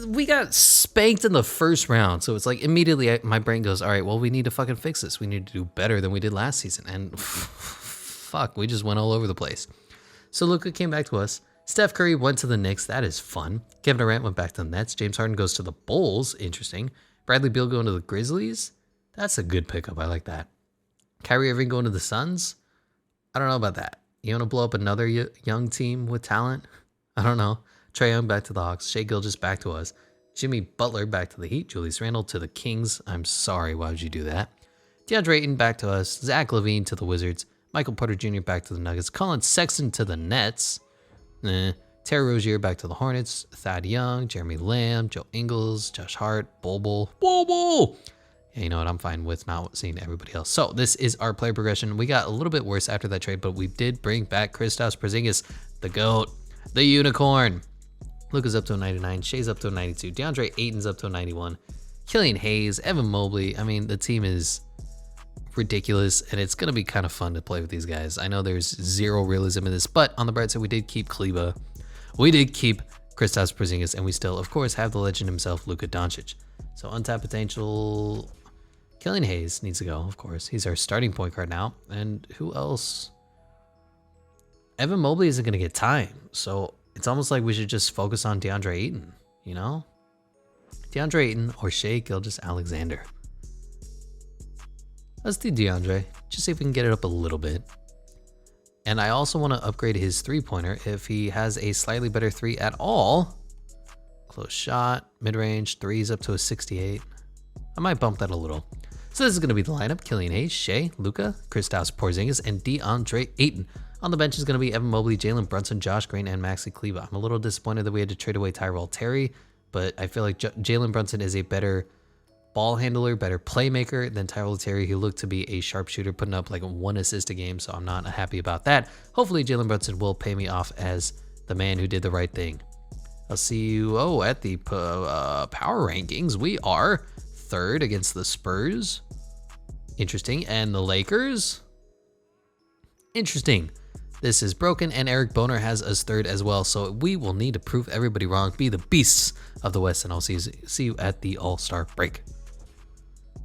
We got spanked in the first round, so it's like immediately my brain goes, all right, well, we need to fucking fix this. We need to do better than we did last season. And fuck, we just went all over the place. So Luka came back to us. Steph Curry went to the Knicks. That is fun. Kevin Durant went back to the Nets. James Harden goes to the Bulls. Interesting. Bradley Beal going to the Grizzlies. That's a good pickup. I like that. Kyrie Irving going to the Suns. I don't know about that. You want to blow up another young team with talent? I don't know. Trae Young back to the Hawks. Shai Gilgeous back to us. Jimmy Butler back to the Heat. Julius Randle to the Kings. I'm sorry. Why would you do that? DeAndre Ayton back to us. Zach LaVine to the Wizards. Michael Porter Jr. back to the Nuggets. Colin Sexton to the Nets. Terry Rozier back to the Hornets. Thad Young, Jeremy Lamb, Joe Ingles, Josh Hart, Bobo. Yeah, you know what? I'm fine with not seeing everybody else. So this is our player progression. We got a little bit worse after that trade, but we did bring back Kristaps Porzingis, the GOAT, the unicorn. Luka's up to a 99. Shai's up to a 92. DeAndre Ayton's up to a 91. Killian Hayes, Evan Mobley. I mean, the team is ridiculous, and it's going to be kind of fun to play with these guys. I know there's zero realism in this, but on the bright side, we did keep Kleber. We did keep Kristaps Porzingis, and we still, of course, have the legend himself, Luka Doncic. So untapped potential. Killian Hayes needs to go, of course. He's our starting point guard now. And who else? Evan Mobley isn't going to get time, so it's almost like we should just focus on DeAndre Ayton, you know? DeAndre Ayton or Shai Gilgeous-Alexander. Let's do DeAndre. Just see if we can get it up a little bit. And I also want to upgrade his three-pointer if he has a slightly better three at all. Close shot, mid-range, threes up to a 68. I might bump that a little. So this is going to be the lineup. Killian Hayes, Shai, Luka, Kristaps Porzingis, and DeAndre Ayton. On the bench is going to be Evan Mobley, Jalen Brunson, Josh Green, and Maxi Kleber. I'm a little disappointed that we had to trade away Tyrell Terry, but I feel like Jalen Brunson is a better ball handler, better playmaker than Tyrell Terry, who looked to be a sharpshooter, putting up like 1 assist a game, so I'm not happy about that. Hopefully Jalen Brunson will pay me off as the man who did the right thing. I'll see you, at the power rankings. We are third against the Spurs. Interesting. And the Lakers. Interesting. This is broken, and Eric Boner has us third as well. So we will need to prove everybody wrong, be the beasts of the West, and I'll see you at the All-Star break.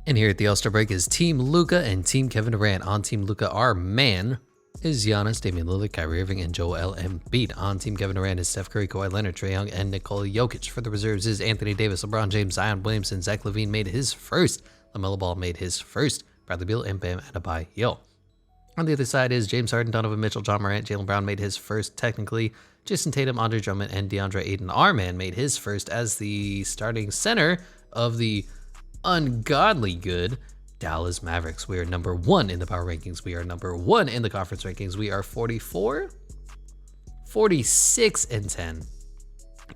And here at the All-Star break is Team Luka and Team Kevin Durant. On Team Luka, our man is Giannis, Damian Lillard, Kyrie Irving, and Joel Embiid. On Team Kevin Durant is Steph Curry, Kawhi Leonard, Trae Young, and Nikola Jokic. For the reserves is Anthony Davis, LeBron James, Zion Williamson, Zach LaVine made his first, LaMelo Ball made his first, Bradley Beal, and Bam Adebayo. On the other side is James Harden, Donovan Mitchell, John Morant, Jaylen Brown made his first technically. Jason Tatum, Andre Drummond, and DeAndre Ayton, our man, made his first as the starting center of the ungodly good Dallas Mavericks. We are number 1 in the power rankings. We are number 1 in the conference rankings. We are 44, 46, and 10.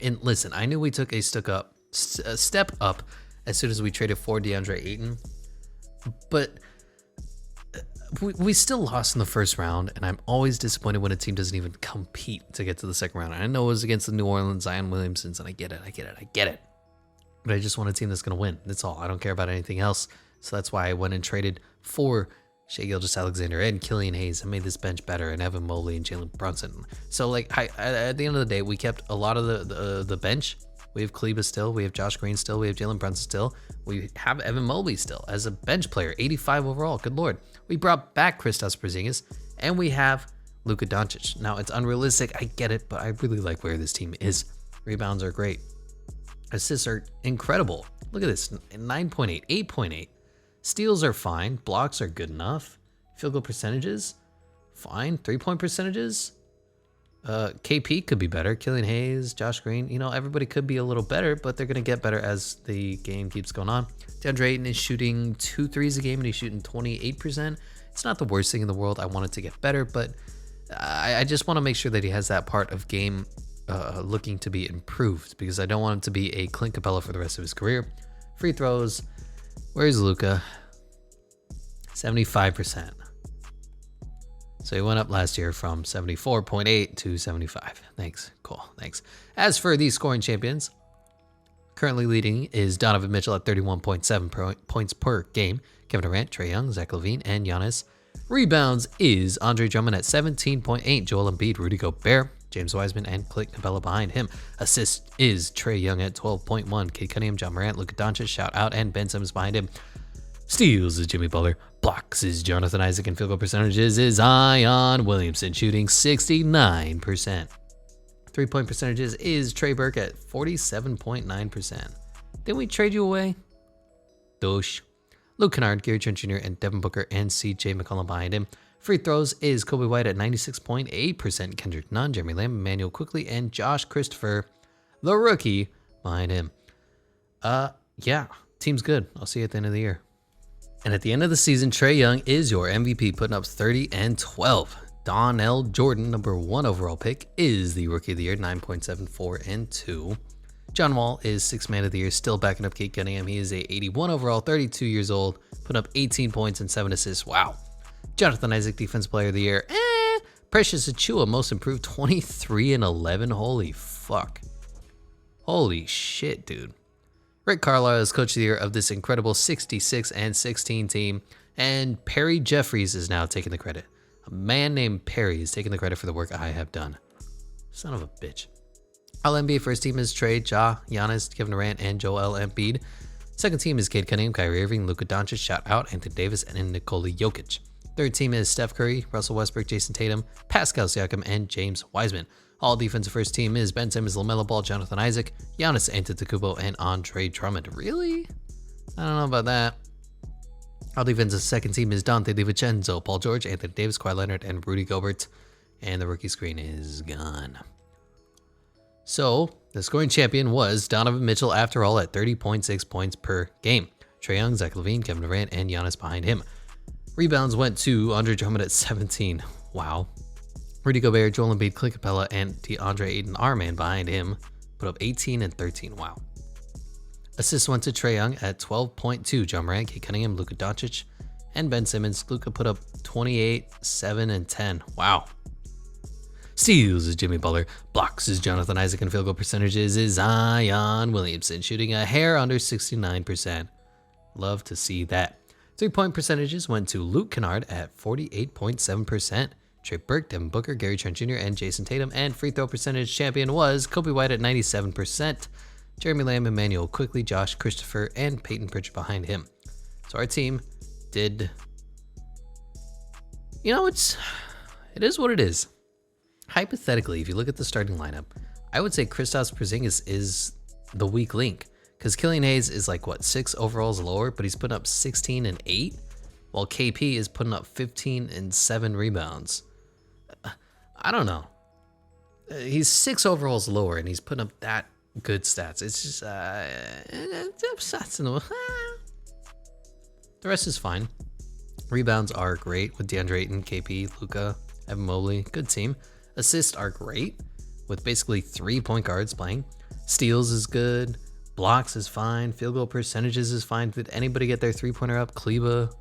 And listen, I knew we took a step up as soon as we traded for DeAndre Ayton, but we still lost in the first round, and I'm always disappointed when a team doesn't even compete to get to the second round. And I know it was against the New Orleans Zion Williamsons, and I get it. But I just want a team that's going to win. That's all. I don't care about anything else. So that's why I went and traded for Shai Gilgeous-Alexander and Killian Hayes and made this bench better, and Evan Mobley and Jalen Brunson. So like at the end of the day, we kept a lot of the bench. We have Kleba still. We have Josh Green still. We have Jalen Brunson still. We have Evan Mobley still as a bench player, 85 overall. Good Lord. We brought back Kristaps Porzingis, and we have Luka Doncic. Now, it's unrealistic. I get it, but I really like where this team is. Rebounds are great. Assists are incredible. Look at this, 9.8, 8.8. Steals are fine. Blocks are good enough. Field goal percentages, fine. 3-point percentages. KP could be better. Killian Hayes, Josh Green, everybody could be a little better, but they're going to get better as the game keeps going on. DeAndre Ayton is shooting 2 threes a game, and he's shooting 28%. It's not the worst thing in the world. I want it to get better, but I just want to make sure that he has that part of game looking to be improved, because I don't want him to be a Clint Capella for the rest of his career. Free throws. Where's Luka? 75%. So he went up last year from 74.8 to 75. Thanks. Cool. Thanks. As for the scoring champions, currently leading is Donovan Mitchell at 31.7 points per game. Kevin Durant, Trae Young, Zach LaVine, and Giannis. Rebounds is Andre Drummond at 17.8. Joel Embiid, Rudy Gobert, James Wiseman, and Clint Capella behind him. Assist is Trae Young at 12.1. Cade Cunningham, John Morant, Luka Doncic, shout out, and Ben Simmons behind him. Steals is Jimmy Butler. Blocks is Jonathan Isaac, and field goal percentages is Zion Williamson, shooting 69%. 3-point percentages is Trey Burke at 47.9%. Didn't we trade you away? Dosh. Luke Kennard, Gary Trent Jr., and Devin Booker, and CJ McCollum behind him. Free throws is Kobe White at 96.8%. Kendrick Nunn, Jeremy Lamb, Emmanuel Quickly, and Josh Christopher, the rookie, behind him. Yeah, team's good. I'll see you at the end of the year. And at the end of the season, Trae Young is your MVP, putting up 30 and 12. Donnell Jordan, number 1 overall pick, is the rookie of the year, 9.74 and 2. John Wall is 6th man of the year, still backing up Cade Cunningham. He is a 81 overall, 32 years old, put up 18 points and 7 assists. Wow. Jonathan Isaac, defensive player of the year. Precious Achiuwa, most improved, 23 and 11. Holy fuck. Holy shit, dude. Rick Carlisle is coach of the year of this incredible 66 and 16 team, and Perry Jeffries is now taking the credit. A man named Perry is taking the credit for the work I have done. Son of a bitch. All NBA first team is Trae, Ja, Giannis, Kevin Durant, and Joel Embiid. Second team is Cade Cunningham, Kyrie Irving, Luka Doncic, shout out, Anthony Davis, and Nikola Jokic. Third team is Steph Curry, Russell Westbrook, Jason Tatum, Pascal Siakam, and James Wiseman. All defensive first team is Ben Simmons, LaMelo Ball, Jonathan Isaac, Giannis Antetokounmpo, and Andre Drummond. Really? I don't know about that. All defensive second team is Dante DiVincenzo, Paul George, Anthony Davis, Kawhi Leonard, and Rudy Gobert. And the rookie screen is gone. So the scoring champion was Donovan Mitchell after all at 30.6 points per game. Trae Young, Zach LaVine, Kevin Durant, and Giannis behind him. Rebounds went to Andre Drummond at 17. Wow. Rudy Gobert, Joel Embiid, Clint Capella, and DeAndre Ayton, our man behind him, put up 18 and 13. Wow. Assists went to Trae Young at 12.2. John Morant, Cade Cunningham, Luka Doncic, and Ben Simmons. Luka put up 28, 7, and 10. Wow. Steals is Jimmy Butler. Blocks is Jonathan Isaac. And field goal percentages is Zion Williamson, shooting a hair under 69%. Love to see that. 3-point percentages went to Luke Kennard at 48.7%. Trey Burke, Devin Booker, Gary Trent Jr., and Jason Tatum. And free throw percentage champion was Kobe White at 97%. Jeremy Lamb, Emmanuel Quickly, Josh Christopher, and Peyton Pritchard behind him. So our team did, it is what it is. Hypothetically, if you look at the starting lineup, I would say Kristaps Porzingis is the weak link, because Killian Hayes is like 6 overalls lower, but he's putting up 16 and 8, while KP is putting up 15 and 7 rebounds. I don't know. He's 6 overalls lower, and he's putting up that good stats. It's just the rest is fine. Rebounds are great with DeAndre Ayton, KP, Luka, Evan Mobley. Good team. Assists are great with basically 3 point guards playing. Steals is good. Blocks is fine. Field goal percentages is fine. Did anybody get their 3-pointer up? Kleba?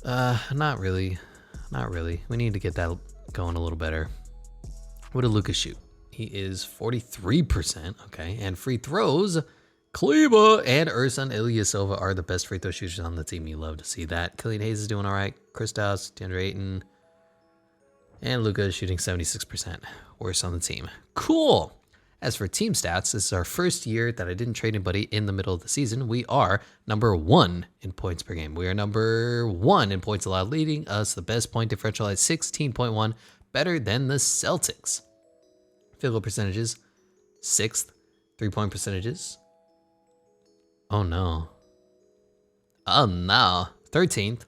Not really. Not really. We need to get that going a little better. What did Luka shoot? He is 43%. Okay. And free throws, Kleba and Ersan Ilyasova are the best free throw shooters on the team. You love to see that. Killian Hayes is doing all right. Kristaps, DeAndre Ayton, and Luka is shooting 76%. Worst on the team. Cool. As for team stats, this is our first year that I didn't trade anybody in the middle of the season. We are number 1 in points per game. We are number 1 in points allowed, leading us the best point differential at 16.1, better than the Celtics. Field goal percentages, 6th. 3-point percentages. Oh no. 13th.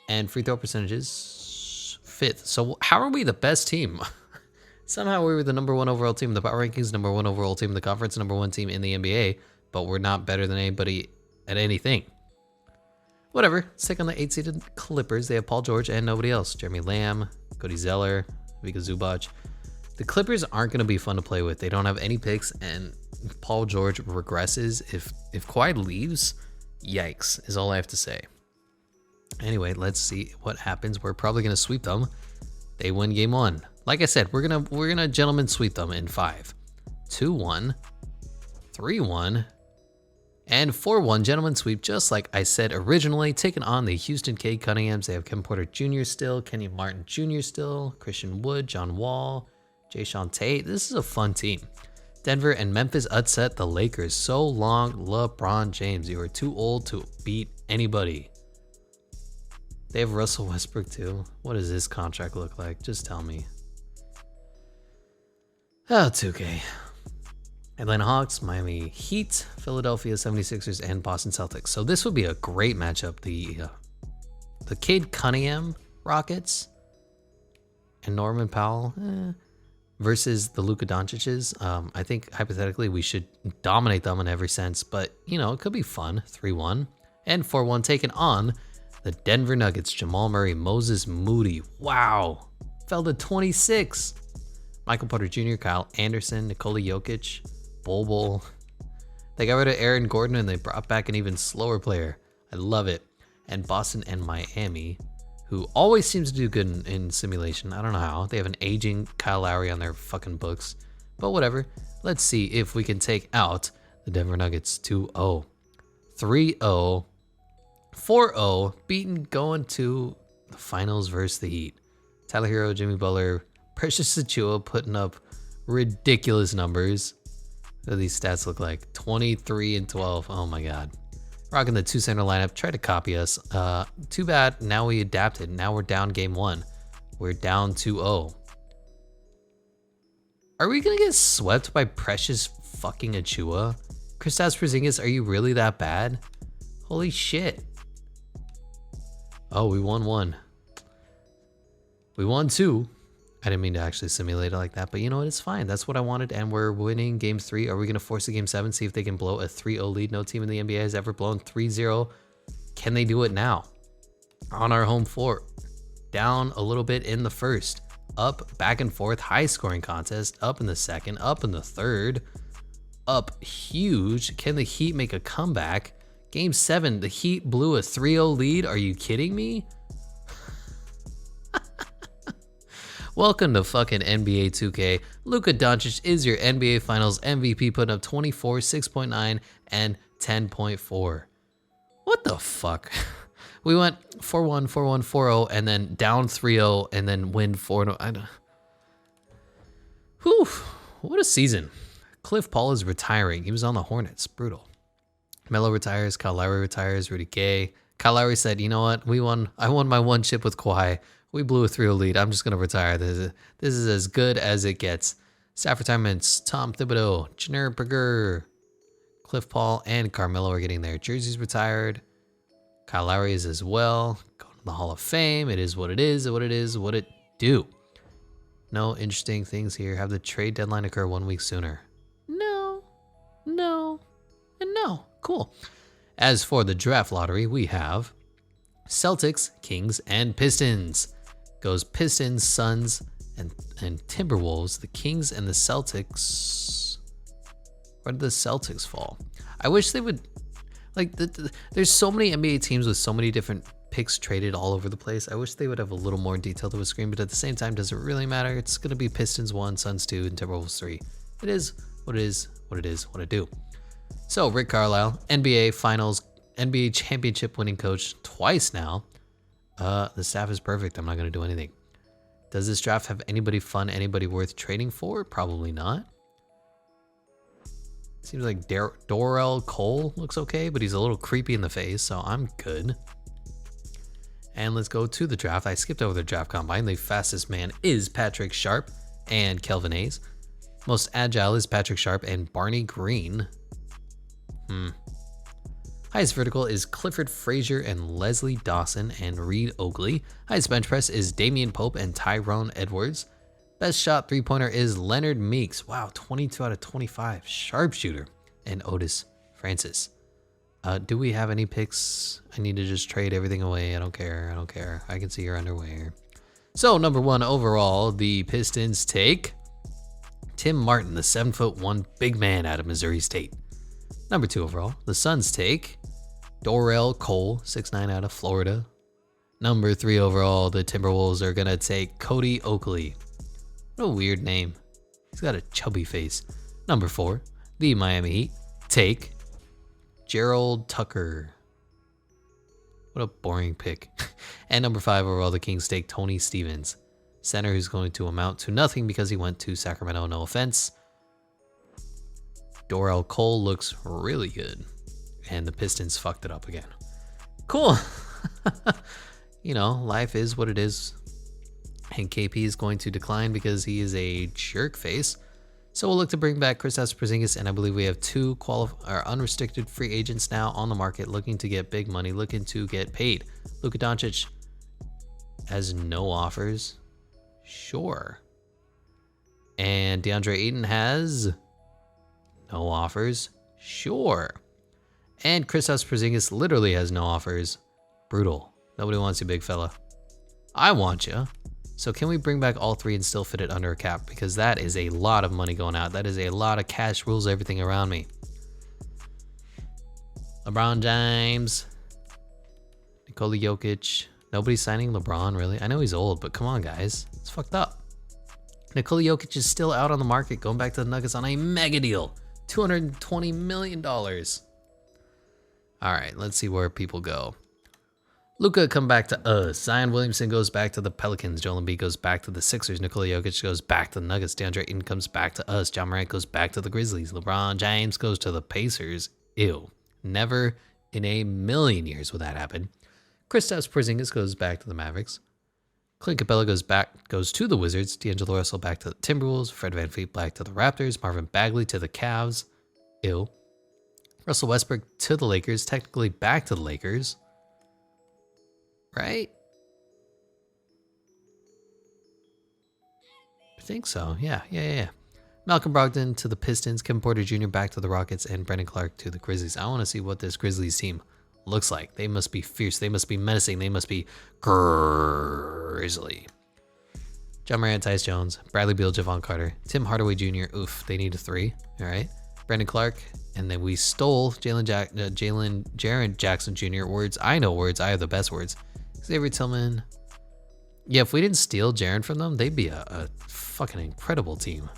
And free throw percentages, 5th. So how are we the best team? Somehow we were the number 1 overall team. The power rankings, number 1 overall team. The conference, number 1 team in the NBA. But we're not better than anybody at anything. Whatever. Let's take on the 8-seeded Clippers. They have Paul George and nobody else. Jeremy Lamb, Cody Zeller, Vika Zubac. The Clippers aren't going to be fun to play with. They don't have any picks, and Paul George regresses. If Kawhi leaves, yikes, is all I have to say. Anyway, let's see what happens. We're probably going to sweep them. They win game 1. Like I said, we're gonna gentlemen sweep them in 5, 2-1, 3-1, and 4-1. Gentlemen sweep, just like I said originally. Taking on the Houston Cade Cunninghams. They have Kevin Porter Jr. still, Kenny Martin Jr. still, Christian Wood, John Wall, Jayshawn Tate. This is a fun team. Denver and Memphis upset the Lakers. So long, LeBron James. You are too old to beat anybody. They have Russell Westbrook too. What does this contract look like? Just tell me. Oh, 2K. Atlanta Hawks, Miami Heat, Philadelphia 76ers, and Boston Celtics. So this would be a great matchup. The Cade Cunningham Rockets and Norman Powell versus the Luka Doncic's. I think hypothetically we should dominate them in every sense, but it could be fun. 3-1 and 4-1 taking on the Denver Nuggets. Jamal Murray, Moses Moody. Wow. Fell to 26. Michael Porter Jr., Kyle Anderson, Nikola Jokic, Bol. They got rid of Aaron Gordon and they brought back an even slower player. I love it. And Boston and Miami, who always seems to do good in simulation. I don't know how. They have an aging Kyle Lowry on their fucking books. But whatever. Let's see if we can take out the Denver Nuggets 2-0. 3-0. 4-0. Beaten going to the finals versus the Heat. Tyler Hero, Jimmy Butler, Precious Achiuwa putting up ridiculous numbers. What do these stats look like? 23 and 12. Oh my God. Rocking the 2-center lineup. Try to copy us. Too bad. Now we adapted. Now we're down game 1. We're down 2-0. Are we going to get swept by Precious fucking Achiuwa? Kristaps Porzingis, are you really that bad? Holy shit. Oh, we won 1. We won 2. I didn't mean to actually simulate it like that, but you know what? It's fine. That's what I wanted, and we're winning game 3. Are we going to force a game 7, see if they can blow a 3-0 lead? No team in the NBA has ever blown 3-0. Can they do it now? On our home floor. Down a little bit in the first. Up, back and forth, high-scoring contest. Up in the second, up in the third. Up huge. Can the Heat make a comeback? Game 7, the Heat blew a 3-0 lead. Are you kidding me? Welcome to fucking NBA 2K. Luka Doncic is your NBA Finals MVP, putting up 24, 6.9, and 10.4. What the fuck? We went 4-1, 4-1, 4-0, and then down 3-0, and then win 4-0. Whew, what a season. Cliff Paul is retiring. He was on the Hornets. Brutal. Melo retires. Kyle Lowry retires. Rudy Gay. Kyle Lowry said, you know what? I won my one chip with Kawhi. We blew a 3-0 lead. I'm just going to retire. This is as good as it gets. Staff retirements. Tom Thibodeau, Junior Berger, Cliff Paul, and Carmelo are getting their jerseys retired. Kyle Lowry is as well. Going to the Hall of Fame. It is what it is. What it is. What it do. No interesting things here. Have the trade deadline occur 1 week sooner. No. And no. Cool. As for the draft lottery, we have Celtics, Kings, and Pistons. Goes Pistons, Suns, and Timberwolves. The Kings and the Celtics. Where did the Celtics fall? I wish they would, like, there's so many NBA teams with so many different picks traded all over the place. I wish they would have a little more detail to the screen, but at the same time, does it really matter? It's going to be Pistons 1, Suns 2, and Timberwolves 3. It is what it is, what it is, what it do. So, Rick Carlisle, NBA Finals, NBA championship winning coach twice now. The staff is perfect. I'm not going to do anything. Does this draft have anybody fun, anybody worth trading for? Probably not. Seems like Dorrell Cole looks okay, but he's a little creepy in the face, so I'm good. And let's go to the draft. I skipped over the draft combine. The fastest man is Patrick Sharp and Kelvin Hayes. Most agile is Patrick Sharp and Barney Green. Highest vertical is Clifford Frazier and Leslie Dawson and Reed Oakley. Highest bench press is Damian Pope and Tyrone Edwards. Best shot three-pointer is Leonard Meeks. Wow, 22 out of 25. Sharpshooter. And Otis Francis. Do we have any picks? I need to just trade everything away. I don't care. I can see your underwear. So, number 1 overall, the Pistons take Tim Martin, the 7'1" big man out of Missouri State. Number 2 overall, the Suns take Dorrell Cole, 6'9" out of Florida. Number 3 overall, the Timberwolves are going to take Cody Oakley. What a weird name. He's got a chubby face. Number 4, the Miami Heat take Gerald Tucker. What a boring pick. And number 5 overall, the Kings take Tony Stevens, center who's going to amount to nothing because he went to Sacramento, no offense. Dorrell Cole looks really good. And the Pistons fucked it up again. Cool. You know, life is what it is. And KP is going to decline because he is a jerk face. So we'll look to bring back Kristaps Porzingis, and I believe we have 2 unrestricted free agents now on the market looking to get big money, looking to get paid. Luka Doncic has no offers. Sure. And DeAndre Ayton has no offers. Sure. And Kristaps Porzingis literally has no offers. Brutal. Nobody wants you, big fella. I want you. So can we bring back all 3 and still fit it under a cap? Because that is a lot of money going out. That is a lot of cash, rules everything around me. LeBron James. Nikola Jokic. Nobody's signing LeBron, really? I know he's old, but come on, guys. It's fucked up. Nikola Jokic is still out on the market, going back to the Nuggets on a mega deal. $220 million. All right, let's see where people go. Luka come back to us. Zion Williamson goes back to the Pelicans. Joel Embiid goes back to the Sixers. Nikola Jokic goes back to the Nuggets. DeAndre Ayton comes back to us. John Morant goes back to the Grizzlies. LeBron James goes to the Pacers. Ew. Never in a million years will that happen. Kristaps Porzingis goes back to the Mavericks. Clint Capella goes to the Wizards. D'Angelo Russell back to the Timberwolves. Fred VanVleet back to the Raptors. Marvin Bagley to the Cavs. Ew. Russell Westbrook to the Lakers. Technically back to the Lakers. Right? I think so. Yeah. Malcolm Brogdon to the Pistons. Kevin Porter Jr. back to the Rockets. And Brandon Clark to the Grizzlies. I want to see what this Grizzlies team looks like. They must be fierce. They must be menacing. They must be grizzly. John Morant, Tyus Jones, Bradley Beal, Javon Carter, Tim Hardaway Jr. Oof, they need a 3. All right. Brandon Clark. And then we stole Jaren Jackson Jr. Words. I know words. I have the best words. Xavier Tillman. Yeah, if we didn't steal Jaren from them, they'd be a fucking incredible team.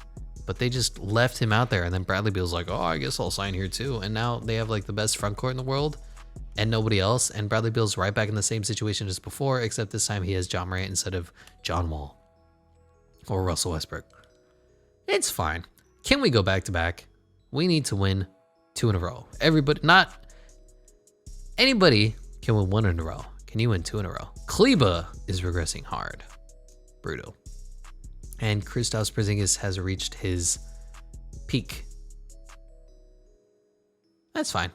But they just left him out there, and then Bradley Beal's like, oh, I guess I'll sign here too. And now they have like the best front court in the world and nobody else. And Bradley Beal's right back in the same situation as before, except this time he has John Morant instead of John Wall or Russell Westbrook. It's fine. Can we go back to back? We need to win 2 in a row. Anybody can win 1 in a row. Can you win 2 in a row? Kleba is regressing hard. Brutal. And Kristaps Porzingis has reached his peak. That's fine.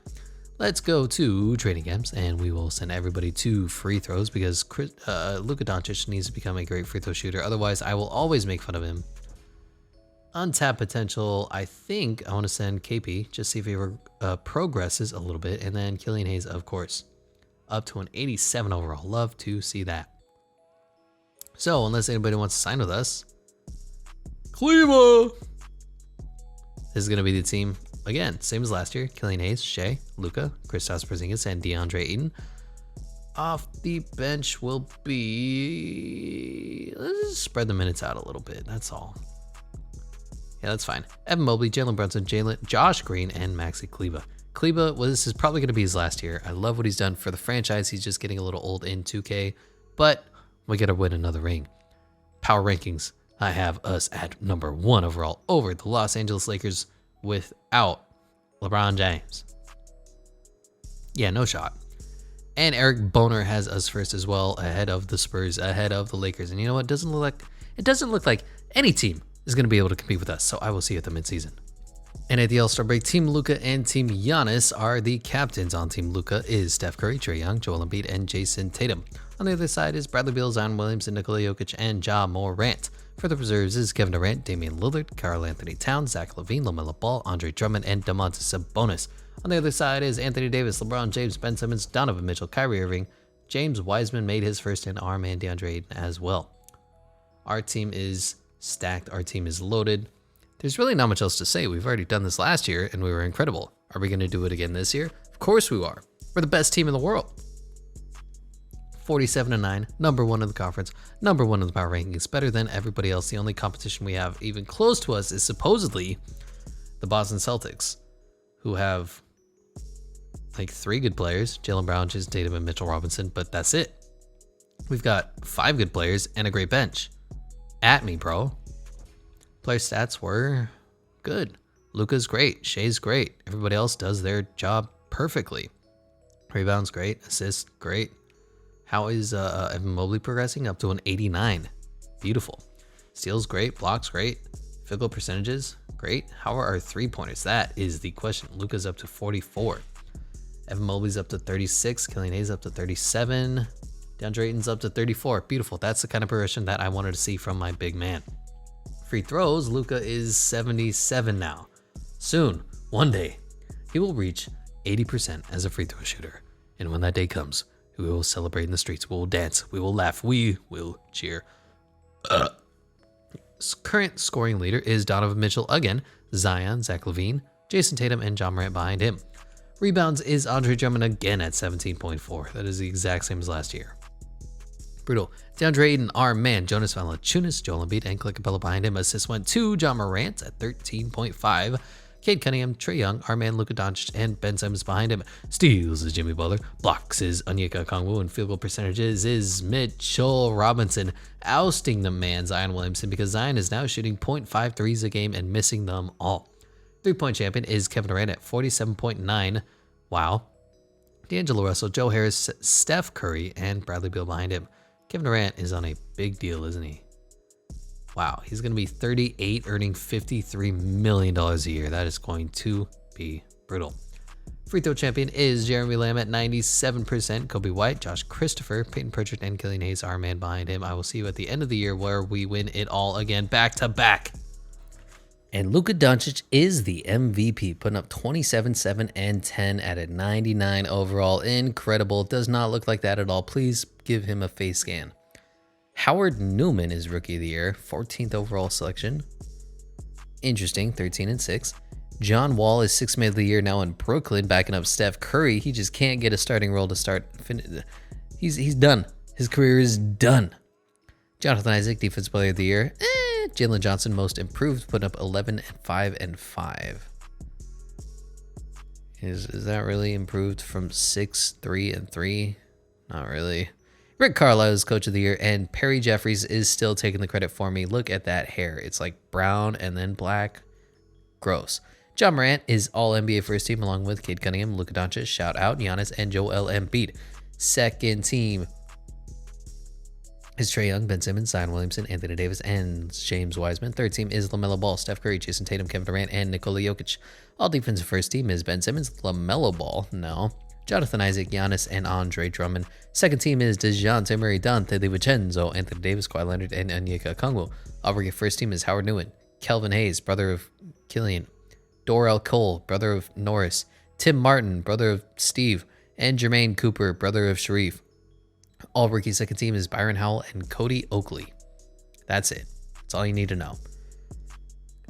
Let's go to training camps, and we will send everybody to free throws because Luka Doncic needs to become a great free throw shooter. Otherwise, I will always make fun of him. Untapped potential, I think I want to send KP, just see if he progresses a little bit. And then Killian Hayes, of course, up to an 87 overall. Love to see that. So, unless anybody wants to sign with us, Kleba! This is going to be the team. Again, same as last year. Killian Hayes, Shea, Luka, Kristaps Porzingis, and DeAndre Ayton. Off the bench will be... Let's just spread the minutes out a little bit. That's all. Yeah, that's fine. Evan Mobley, Jalen Brunson, Josh Green, and Maxi Kleba. Kleba, well, this is probably going to be his last year. I love what he's done for the franchise. He's just getting a little old in 2K, but we got to win another ring. Power rankings. I have us at number 1 overall over the Los Angeles Lakers without LeBron James. Yeah, no shot. And Eric Boner has us first as well, ahead of the Spurs, ahead of the Lakers. And you know what? It doesn't look like any team is going to be able to compete with us. So I will see you at the midseason. And at the All-Star break, Team Luka and Team Giannis are the captains. On Team Luka is Steph Curry, Trae Young, Joel Embiid, and Jason Tatum. On the other side is Bradley Beal, Zion Williamson, Nikola Jokic, and Ja Morant. For the reserves is Kevin Durant, Damian Lillard, Karl Anthony Towns, Zach LaVine, LaMelo Ball, Andre Drummond, and Domantas Sabonis. On the other side is Anthony Davis, LeBron James, Ben Simmons, Donovan Mitchell, Kyrie Irving. James Wiseman made his first, and our man DeAndre Ayton as well. Our team is stacked. Our team is loaded. There's really not much else to say. We've already done this last year, and we were incredible. Are we going to do it again this year? Of course we are. We're the best team in the world. 47-9, number 1 in the conference, number 1 in the power rankings, better than everybody else. The only competition we have even close to us is supposedly the Boston Celtics, who have like 3 good players, Jaylen Brown, Jason Tatum, and Mitchell Robinson, but that's it. We've got 5 good players and a great bench. At me, bro. Player stats were good. Luka's great. Shea's great. Everybody else does their job perfectly. Rebounds great. Assists great. How is Evan Mobley progressing? Up to an 89. Beautiful. Steals great. Blocks great. Field goal percentages great. How are our 3-pointers? That is the question. Luka's up to 44. Evan Mobley's up to 36. Killian Hayes up to 37. DeAndre Ayton's up to 34. Beautiful. That's the kind of progression that I wanted to see from my big man. Free throws, Luka is 77 now. Soon, one day, he will reach 80% as a free throw shooter. And when that day comes, we will celebrate in the streets. We will dance. We will laugh. We will cheer. Current scoring leader is Donovan Mitchell again. Zion, Zach LaVine, Jason Tatum, and John Morant behind him. Rebounds is Andre Drummond again at 17.4. That is the exact same as last year. Brutal. DeAndre Ayton, our man, Jonas Valanciunas, Joel Embiid, and Clint Capella behind him. Assists went to John Morant at 13.5. Cade Cunningham, Trae Young, our man Luka Doncic, and Ben Simmons behind him. Steals is Jimmy Butler. Blocks is Onyeka Okongwu, and field goal percentages is Mitchell Robinson, ousting the man Zion Williamson because Zion is now shooting 0.5 threes a game and missing them all. 3-point champion is Kevin Durant at 47.9. Wow. D'Angelo Russell, Joe Harris, Steph Curry, and Bradley Beal behind him. Kevin Durant is on a big deal, isn't he? Wow, he's going to be 38, earning $53 million a year. That is going to be brutal. Free throw champion is Jeremy Lamb at 97%. Kobe White, Josh Christopher, Peyton Pritchard, and Killian Hayes, our man behind him. I will see you at the end of the year where we win it all again, back to back. And Luka Doncic is the MVP, putting up 27, 7, and 10 at a 99 overall. Incredible. Does not look like that at all. Please give him a face scan. Howard Newman is Rookie of the Year, 14th overall selection. Interesting, 13 and 6. John Wall is 6th Man of the Year now in Brooklyn, backing up Steph Curry. He just can't get a starting role to start. He's done. His career is done. Jonathan Isaac, Defensive Player of the Year. Jalen Johnson, Most Improved, putting up 11 and 5 and 5. Is that really improved from 6, 3 and 3? Not really. Rick Carlisle is Coach of the Year, and Perry Jeffries is still taking the credit for me. Look at that hair. It's like brown and then black. Gross. John Morant is All NBA First Team along with Cade Cunningham, Luka Doncic, shout out, Giannis, and Joel Embiid. Second team is Trae Young, Ben Simmons, Zion Williamson, Anthony Davis, and James Wiseman. Third team is LaMelo Ball, Steph Curry, Jason Tatum, Kevin Durant, and Nikola Jokic. All defensive first team is Ben Simmons, LaMelo Ball, no, Jonathan Isaac, Giannis, and Andre Drummond. Second team is DeJounte Murray, Dante DiVincenzo, Anthony Davis, Kawhi Leonard, and Onyeka Okongwu. All rookie first team is Howard Newman, Kelvin Hayes, brother of Killian, Dorrell Cole, brother of Norris, Tim Martin, brother of Steve, and Jermaine Cooper, brother of Sharif. All rookie second team is Byron Howell and Cody Oakley. That's it. That's all you need to know.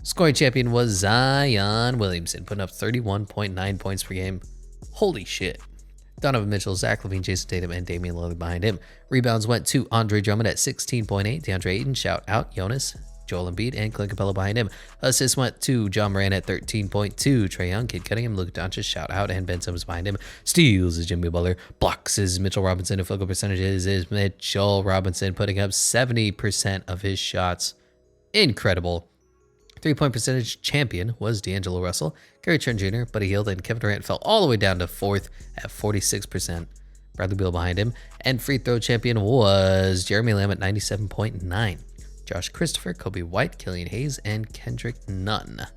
Scoring champion was Zion Williamson, putting up 31.9 points per game. Holy shit. Donovan Mitchell, Zach LaVine, Jason Tatum, and Damian Lillard behind him. Rebounds went to Andre Drummond at 16.8. DeAndre Ayton, shout out, Jonas, Joel Embiid, and Clint Capella behind him. Assists went to John Moran at 13.2. Trae Young, Cade Cunningham, Luka Doncic, shout out, and Ben Simmons behind him. Steals is Jimmy Butler. Blocks is Mitchell Robinson. And field goal percentages is Mitchell Robinson, putting up 70% of his shots. Incredible. 3-point percentage champion was D'Angelo Russell. Gary Trent Jr., Buddy Hield, and Kevin Durant fell all the way down to 4th at 46%. Bradley Beal behind him. And free throw champion was Jeremy Lamb at 97.9. Josh Christopher, Kobe White, Killian Hayes, and Kendrick Nunn.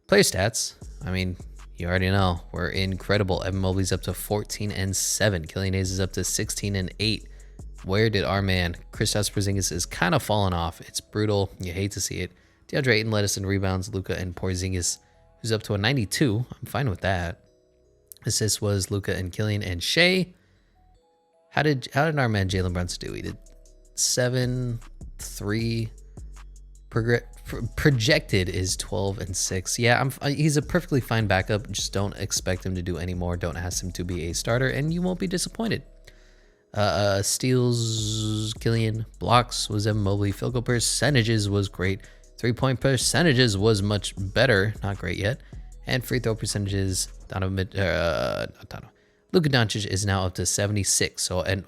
Player stats, I mean, you already know, we're incredible. Evan Mobley's up to 14 and 7. Killian Hayes is up to 16 and 8. Where did our man, Kristaps Porzingis, is kind of falling off. It's brutal. You hate to see it. DeAndre Ayton led us in rebounds. Luka and Porzingis, who's up to a 92. I'm fine with that. Assists was Luka and Killian and Shea. How did our man Jalen Brunson do? He did 7, 3. Projected is 12 and 6. Yeah, he's a perfectly fine backup. Just don't expect him to do any more. Don't ask him to be a starter, and you won't be disappointed. Steals, Killian. Blocks was Evan Mobley. Field goal percentages was great. 3-point percentages was much better. Not great yet. And free throw percentages, Luka Doncic is now up to 76. So at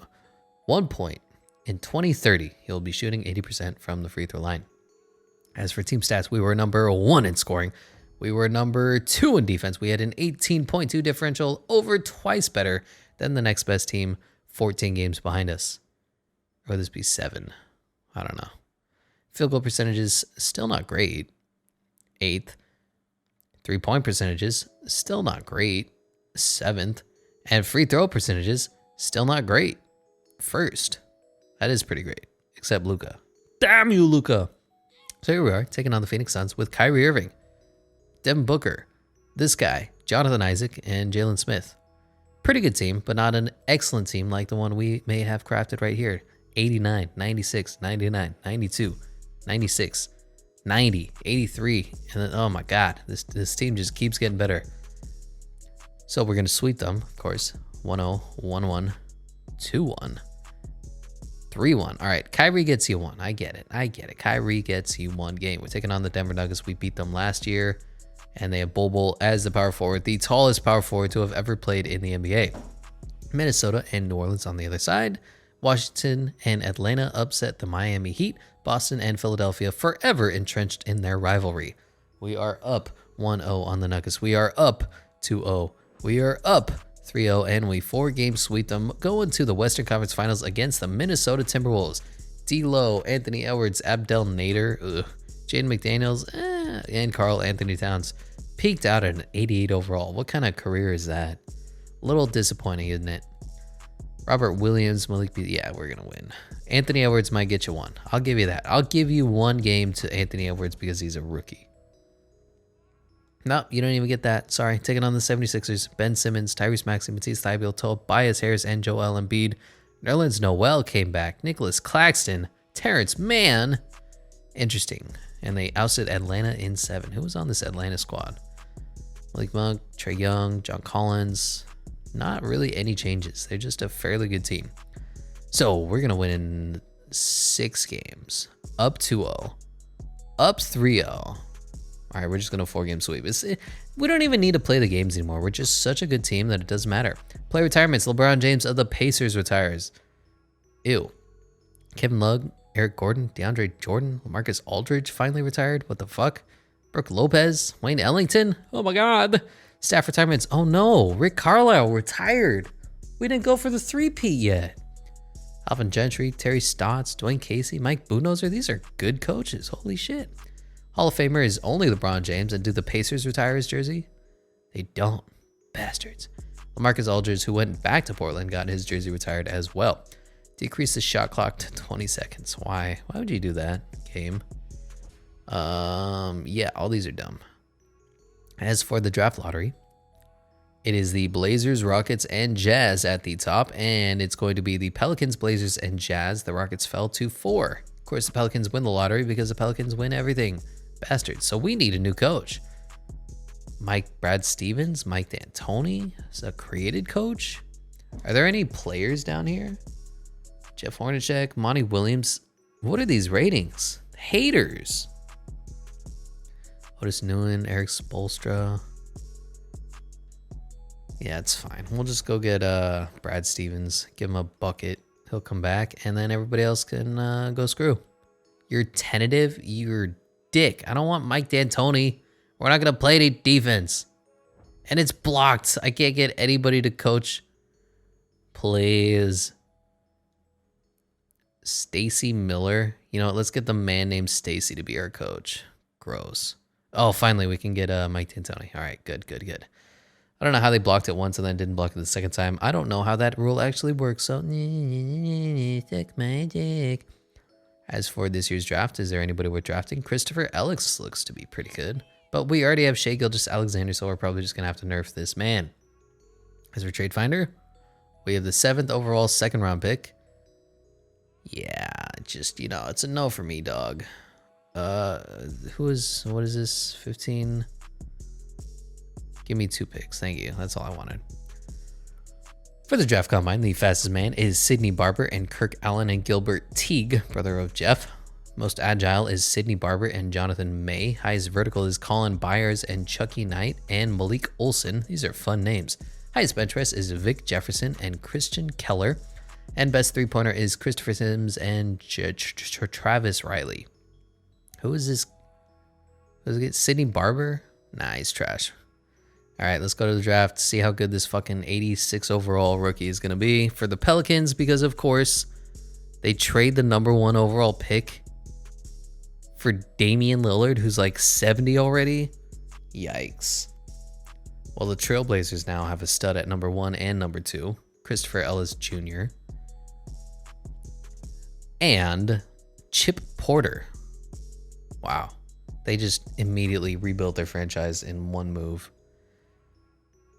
one point in 2030, he'll be shooting 80% from the free throw line. As for team stats, we were number 1 in scoring. We were number 2 in defense. We had an 18.2 differential, over twice better than the next best team, 14 games behind us. Or would this be 7? I don't know. Field goal percentages, still not great. 8th. 3-point percentages, still not great. 7th. And free throw percentages, still not great. 1st. That is pretty great. Except Luka. Damn you, Luka. So here we are, taking on the Phoenix Suns with Kyrie Irving, Devin Booker, this guy, Jonathan Isaac, and Jalen Smith. Pretty good team, but not an excellent team like the one we may have crafted right here. 89, 96, 99, 92, 96, 90, 83. And then, oh my God, this team just keeps getting better. So we're going to sweep them, of course. 1-0, 1-1, 2-1. 3-1. All right, Kyrie gets you one. I get it. Kyrie gets you one game. We're taking on the Denver Nuggets. We beat them last year, and they have Bol Bol as the power forward, the tallest power forward to have ever played in the NBA. Minnesota and New Orleans on the other side. Washington and Atlanta upset the Miami Heat. Boston and Philadelphia forever entrenched in their rivalry. We are up 1-0 on the Nuggets. We are up 2-0. We are up 3-0, and we 4-game sweep them, going to the Western Conference Finals against the Minnesota Timberwolves. D'Lo, Anthony Edwards, Abdel Nader, Jaden McDaniels, and Karl Anthony Towns peaked out at an 88 overall. What kind of career is that? A little disappointing, isn't it? Robert Williams, Malik Beasley, yeah, we're going to win. Anthony Edwards might get you one. I'll give you that. I'll give you one game to Anthony Edwards because he's a rookie. Nope, you don't even get that. Sorry. Taking on the 76ers, Ben Simmons, Tyrese Maxey, Matisse Thybulle, Tobias Harris, and Joel Embiid. Nerlens Noel came back. Nicholas Claxton, Terrence Mann. Interesting. And they ousted Atlanta in 7. Who was on this Atlanta squad? Malik Monk, Trae Young, John Collins. Not really any changes. They're just a fairly good team. So we're going to win in 6 games. Up 2-0. Up 3-0. All right, we're just going to 4-game sweep. We don't even need to play the games anymore. We're just such a good team that it doesn't matter. Play retirements. LeBron James of the Pacers retires. Ew. Kevin Love, Eric Gordon, DeAndre Jordan, LaMarcus Aldridge finally retired. What the fuck? Brooke Lopez, Wayne Ellington. Oh my God. Staff retirements. Oh no. Rick Carlisle retired. We didn't go for the 3-peat yet. Alvin Gentry, Terry Stotts, Dwayne Casey, Mike Budenholzer. These are good coaches. Holy shit. Hall of Famer is only LeBron James. And do the Pacers retire his jersey? They don't. Bastards. LaMarcus Aldridge, who went back to Portland, got his jersey retired as well. Decrease the shot clock to 20 seconds. Why? Why would you do that, game? Yeah, all these are dumb. As for the draft lottery, it is the Blazers, Rockets, and Jazz at the top, and it's going to be the Pelicans, Blazers, and Jazz. The Rockets fell to 4. Of course, the Pelicans win the lottery because the Pelicans win everything. Bastards. So we need a new coach. Brad Stevens, Mike D'Antoni is a created coach. Are there any players down here? Jeff Hornacek, Monty Williams. What are these ratings? Haters. Otis Nguyen, Eric Spoelstra. Yeah, it's fine. We'll just go get Brad Stevens, give him a bucket. He'll come back, and then everybody else can go screw. You're tentative. You're dick. I don't want Mike D'Antoni. We're not going to play any defense. And it's blocked. I can't get anybody to coach. Please. Stacy Miller. You know what? Let's get the man named Stacy to be our coach. Gross. Oh, finally we can get Mike D'Antoni. All right, good. I don't know how they blocked it once and then didn't block it the second time. I don't know how that rule actually works. So, suck my dick. As for this year's draft, is there anybody worth drafting? Christopher Ellis looks to be pretty good. But we already have Shai Gilgeous-Alexander, so we're probably just going to have to nerf this man. As for Trade Finder, we have the 7th overall second-round pick. Yeah, just, it's a no for me, dog. What is this? 15? Give me 2 picks. Thank you. That's all I wanted. For the draft combine, the fastest man is Sidney Barber and Kirk Allen and Gilbert Teague, brother of Jeff. Most agile is Sidney Barber and Jonathan May. Highest vertical is Colin Byers and Chucky Knight and Malik Olson. These are fun names. Highest bench press is Vic Jefferson and Christian Keller. And best three-pointer is Christopher Sims and Travis Riley. Who is this? Does it get Sidney Barber? Nah, he's trash. All right, let's go to the draft, see how good this fucking 86 overall rookie is going to be for the Pelicans, because, of course, they trade the number 1 overall pick for Damian Lillard, who's like 70 already. Yikes. Well, the Trailblazers now have a stud at number 1 and number 2, Christopher Ellis Jr. and Chip Porter. Wow. They just immediately rebuilt their franchise in one move.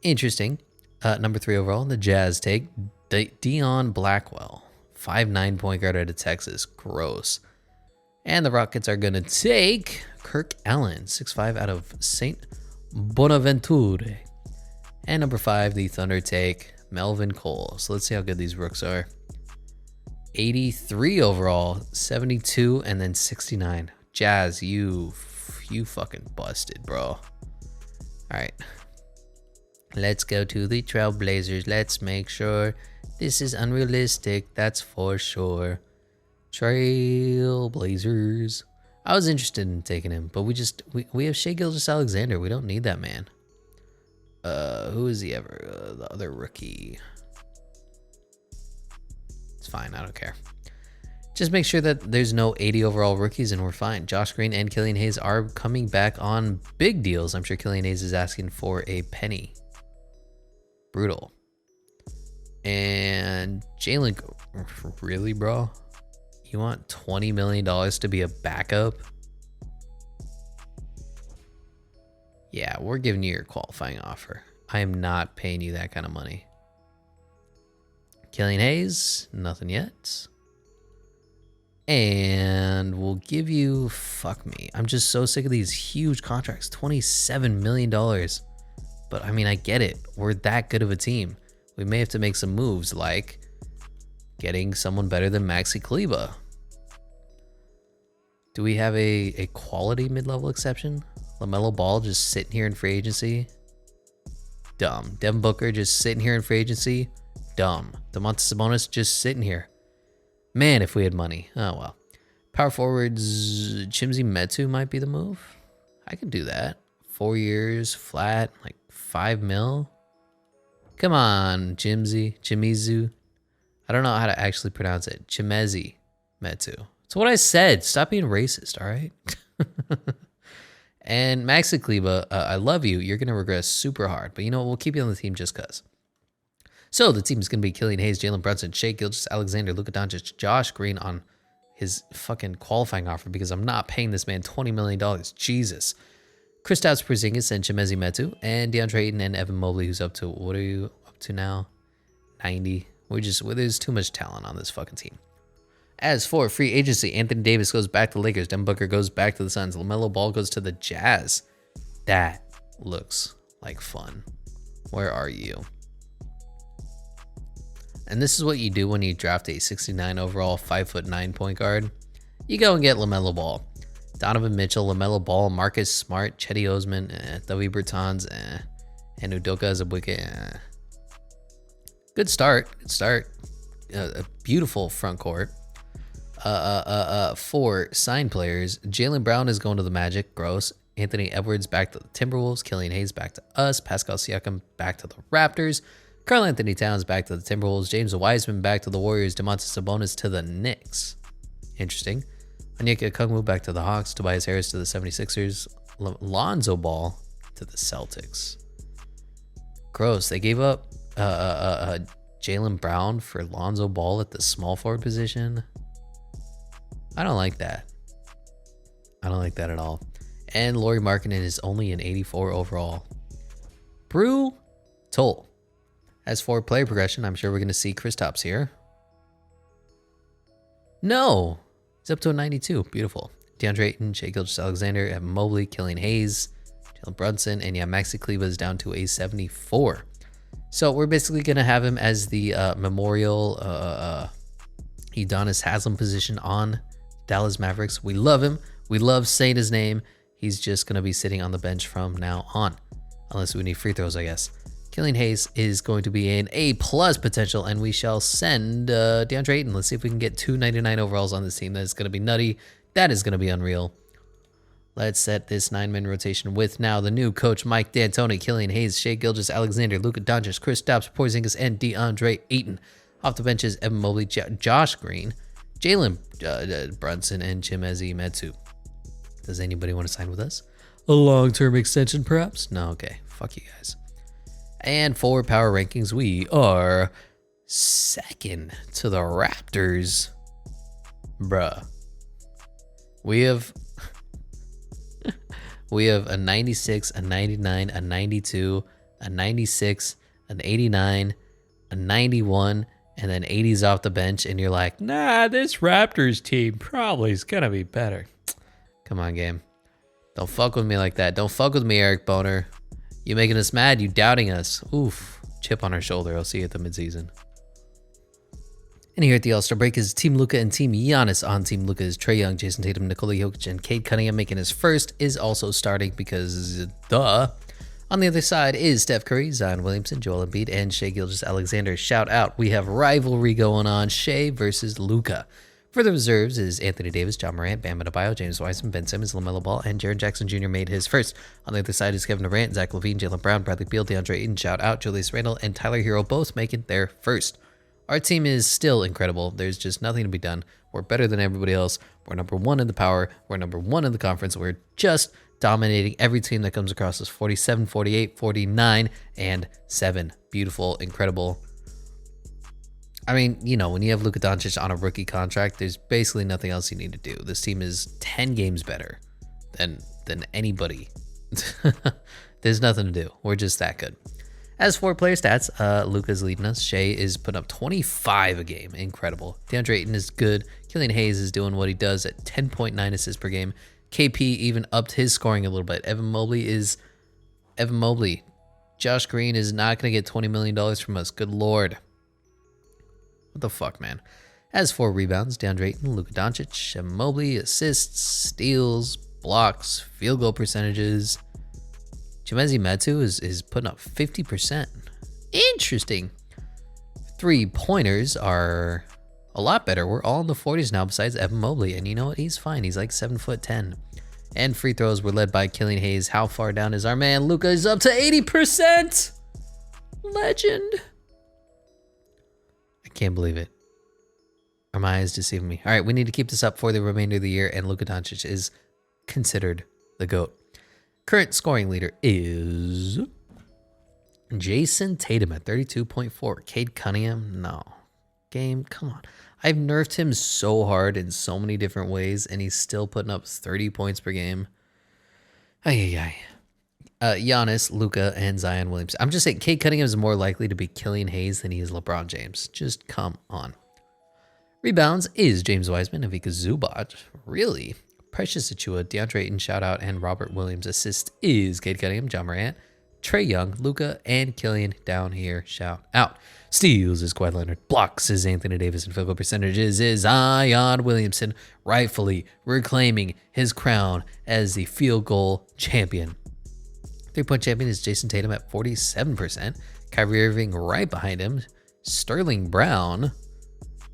Interesting. Number 3 overall, the Jazz take Dion Blackwell, 5'9" point guard out of Texas. Gross. And the Rockets are going to take Kirk Allen, 6'5" out of St. Bonaventure. And number 5, the Thunder take Melvin Cole. So let's see how good these rooks are. 83 overall, 72, and then 69. Jazz, you fucking busted, bro. All right. Let's go to the Trailblazers. Let's make sure this is unrealistic. That's for sure. Trailblazers. I was interested in taking him, but we have Shai Gilgeous-Alexander. We don't need that man. Who is the other rookie? It's fine. I don't care. Just make sure that there's no 80 overall rookies and we're fine. Josh Green and Killian Hayes are coming back on big deals. I'm sure Killian Hayes is asking for a penny. Brutal. And Jalen, really, bro? You want $20 million to be a backup? Yeah, we're giving you your qualifying offer. I am not paying you that kind of money. Killian Hayes, nothing yet. And we'll give you, fuck me. I'm just so sick of these huge contracts, $27 million. But I mean, I get it. We're that good of a team. We may have to make some moves like getting someone better than Maxi Kleber. Do we have a quality mid-level exception? LaMelo Ball just sitting here in free agency? Dumb. Devin Booker just sitting here in free agency? Dumb. Domantas Sabonis just sitting here. Man, if we had money. Oh, well. Power forwards, Chimzi Metu might be the move. I could do that. 4 years, flat, like 5 mil. Come on, Chimizu. I don't know how to actually pronounce it. Chimezi Metu. That's what I said. Stop being racist, all right? And Maxi Kleba, I love you. You're going to regress super hard. But you know what? We'll keep you on the team just because. So the team is going to be Killian Hayes, Jalen Brunson, Shai Gilgeous-Alexander, Luka Doncic, Josh Green on his fucking qualifying offer because I'm not paying this man $20 million. Jesus. Kristaps Porzingis and Chimezi Metu and DeAndre Ayton and Evan Mobley, who's up to, what are you up to now? 90. There's too much talent on this fucking team. As for free agency, Anthony Davis goes back to the Lakers. Devin Booker goes back to the Suns. LaMelo Ball goes to the Jazz. That looks like fun. Where are you? And this is what you do when you draft a 69 overall, 5'9" point guard. You go and get LaMelo Ball. Donovan Mitchell, LaMelo Ball, Marcus Smart, Chetty Osman, Davi Bertans, and Udoka Azubuike. Good start. A beautiful front court. For signed players, Jaylen Brown is going to the Magic. Gross. Anthony Edwards back to the Timberwolves. Killian Hayes back to us. Pascal Siakam back to the Raptors. Karl Anthony Towns back to the Timberwolves. James Wiseman back to the Warriors. Domantas Sabonis to the Knicks. Interesting. Onyeka Okongwu back to the Hawks. Tobias Harris to the 76ers. Lonzo Ball to the Celtics. Gross. They gave up Jaylen Brown for Lonzo Ball at the small forward position. I don't like that. I don't like that at all. And Lauri Markkanen is only an 84 overall. Brutal. As for player progression, I'm sure we're going to see Kristaps here. No. He's up to a 92. Beautiful. DeAndre Ayton, Shai Gilgeous-Alexander, Evan Mobley, Killian Hayes, Jalen Brunson, and yeah, Maxi Kleba is down to a 74. So we're basically going to have him as the memorial Udonis Haslem position on Dallas Mavericks. We love him. We love saying his name. He's just going to be sitting on the bench from now on. Unless we need free throws, I guess. Killian Hayes is going to be an A+ potential, and we shall send DeAndre Ayton. Let's see if we can get 299 overalls on this team. That is going to be nutty. That is going to be unreal. Let's set this 9-man rotation with now the new coach, Mike D'Antoni, Killian Hayes, Shai Gilgeous-Alexander, Luka Doncic, Kristaps Porzingis, and DeAndre Ayton. Off the benches, Evan Mobley, Josh Green, Jalen Brunson, and Chimezi Metu. Does anybody want to sign with us? A long-term extension, perhaps? No, okay. Fuck you guys. And for power rankings, we are second to the Raptors. Bruh. We have a 96, a 99, a 92, a 96, an 89, a 91, and then 80s off the bench, and you're like, nah, this Raptors team probably is going to be better. Come on, game. Don't fuck with me like that. Don't fuck with me, Eric Boner. You making us mad? You doubting us? Oof. Chip on our shoulder. I'll see you at the midseason. And here at the All-Star break is Team Luka and Team Giannis. On Team Luka is Trae Young, Jason Tatum, Nikola Jokic, and Cade Cunningham making his first is also starting because duh. On the other side is Steph Curry, Zion Williamson, Joel Embiid, and Shai Gilgeous-Alexander. Shout out. We have rivalry going on. Shai versus Luka. For the reserves is Anthony Davis, John Morant, Bam Adebayo, James Wiseman, Ben Simmons, LaMelo Ball, and Jaren Jackson Jr. made his first. On the other side is Kevin Durant, Zach LaVine, Jaylen Brown, Bradley Beal, DeAndre Ayton, shout out, Julius Randle, and Tyler Hero both making their first. Our team is still incredible. There's just nothing to be done. We're better than everybody else. We're number one in the power. We're number one in the conference. We're just dominating every team that comes across us. 47, 48, 49, and 7. Beautiful, incredible. I mean, you know, when you have Luka Doncic on a rookie contract, there's basically nothing else you need to do. This team is 10 games better than anybody. There's nothing to do. We're just that good. As for player stats, Luka's leading us. Shai is putting up 25 a game. Incredible. DeAndre Ayton is good. Killian Hayes is doing what he does at 10.9 assists per game. KP even upped his scoring a little bit. Evan Mobley. Josh Green is not going to get $20 million from us. Good Lord. What the fuck, man? Has 4 rebounds. DeAndre Ayton, Luka Doncic, Evan Mobley, assists, steals, blocks, field goal percentages. Chimezie Metu is putting up 50%. Interesting. 3-pointers are a lot better. We're all in the 40s now besides Evan Mobley. And you know what? He's fine. He's like 7'10". And free throws were led by Killian Hayes. How far down is our man? Luka is up to 80%. Legend. I can't believe it. Are my eyes deceiving me? All right, we need to keep this up for the remainder of the year, and Luka Doncic is considered the GOAT. Current scoring leader is Jason Tatum at 32.4. Cade Cunningham, no. Game, come on. I've nerfed him so hard in so many different ways, and he's still putting up 30 points per game. Giannis, Luka, and Zion Williamson. I'm just saying, Cade Cunningham is more likely to be Killian Hayes than he is LeBron James. Just come on. Rebounds is James Wiseman, Ivica Zubac. Really? Precious Achiuwa, DeAndre Ayton, shout out, and Robert Williams. Assist is Cade Cunningham, John Morant, Trae Young, Luka, and Killian down here. Shout out. Steals is Kawhi Leonard. Blocks is Anthony Davis, and field goal percentages is Zion Williamson, rightfully reclaiming his crown as the field goal champion. 3-point champion is Jason Tatum at 47%. Kyrie Irving right behind him. Sterling Brown,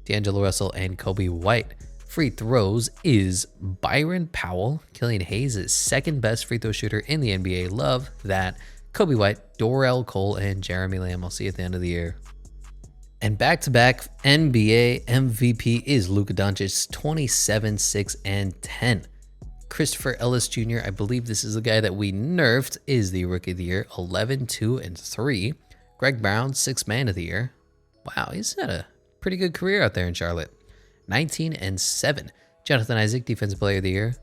D'Angelo Russell, and Kobe White. Free throws is Byron Powell. Killian Hayes is second best free throw shooter in the NBA. Love that. Kobe White, Dorell Cole, and Jeremy Lamb. I'll see you at the end of the year. And back-to-back NBA MVP is Luka Doncic, 27, 6, and 10. Christopher Ellis Jr., I believe this is the guy that we nerfed, is the Rookie of the Year, 11, 2, and 3. Greg Brown, 6th Man of the Year. Wow, he's had a pretty good career out there in Charlotte. 19 and 7. Jonathan Isaac, Defensive Player of the Year.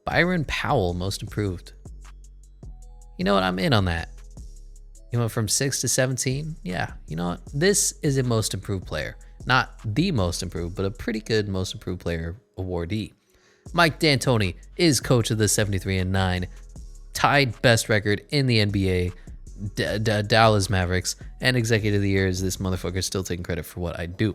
Byron Powell, Most Improved. You know what? I'm in on that. You went from 6 to 17. Yeah, you know what? This is a Most Improved player. Not the Most Improved, but a pretty good Most Improved Player awardee. Mike D'Antoni is coach of the 73 and 9. Tied best record in the NBA. Dallas Mavericks. And Executive of the Year is this motherfucker still taking credit for what I do.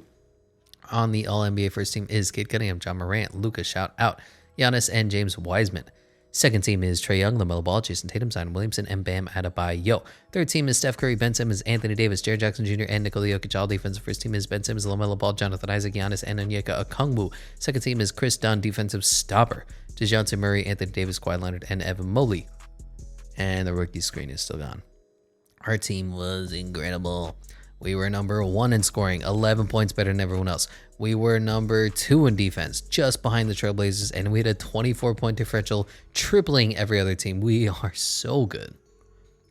On the All-NBA first team is Cade Cunningham, John Morant, Luka, shout out, Giannis, and James Wiseman. Second team is Trae Young, LaMelo Ball, Jason Tatum, Zion Williamson, and Bam Adebayo. Third team is Steph Curry, Ben Simmons, Anthony Davis, Jaren Jackson Jr., and Nikola Jokic. All defensive first team is Ben Simmons, LaMelo Ball, Jonathan Isaac, Giannis, and Onyeka Okongwu. Second team is Chris Dunn, defensive stopper, DeJounte Murray, Anthony Davis, Kawhi Leonard, and Evan Mobley. And the rookie screen is still gone. Our team was incredible. We were number 1 in scoring, 11 points better than everyone else. We were number 2 in defense, just behind the Trailblazers, and we had a 24-point differential, tripling every other team. We are so good.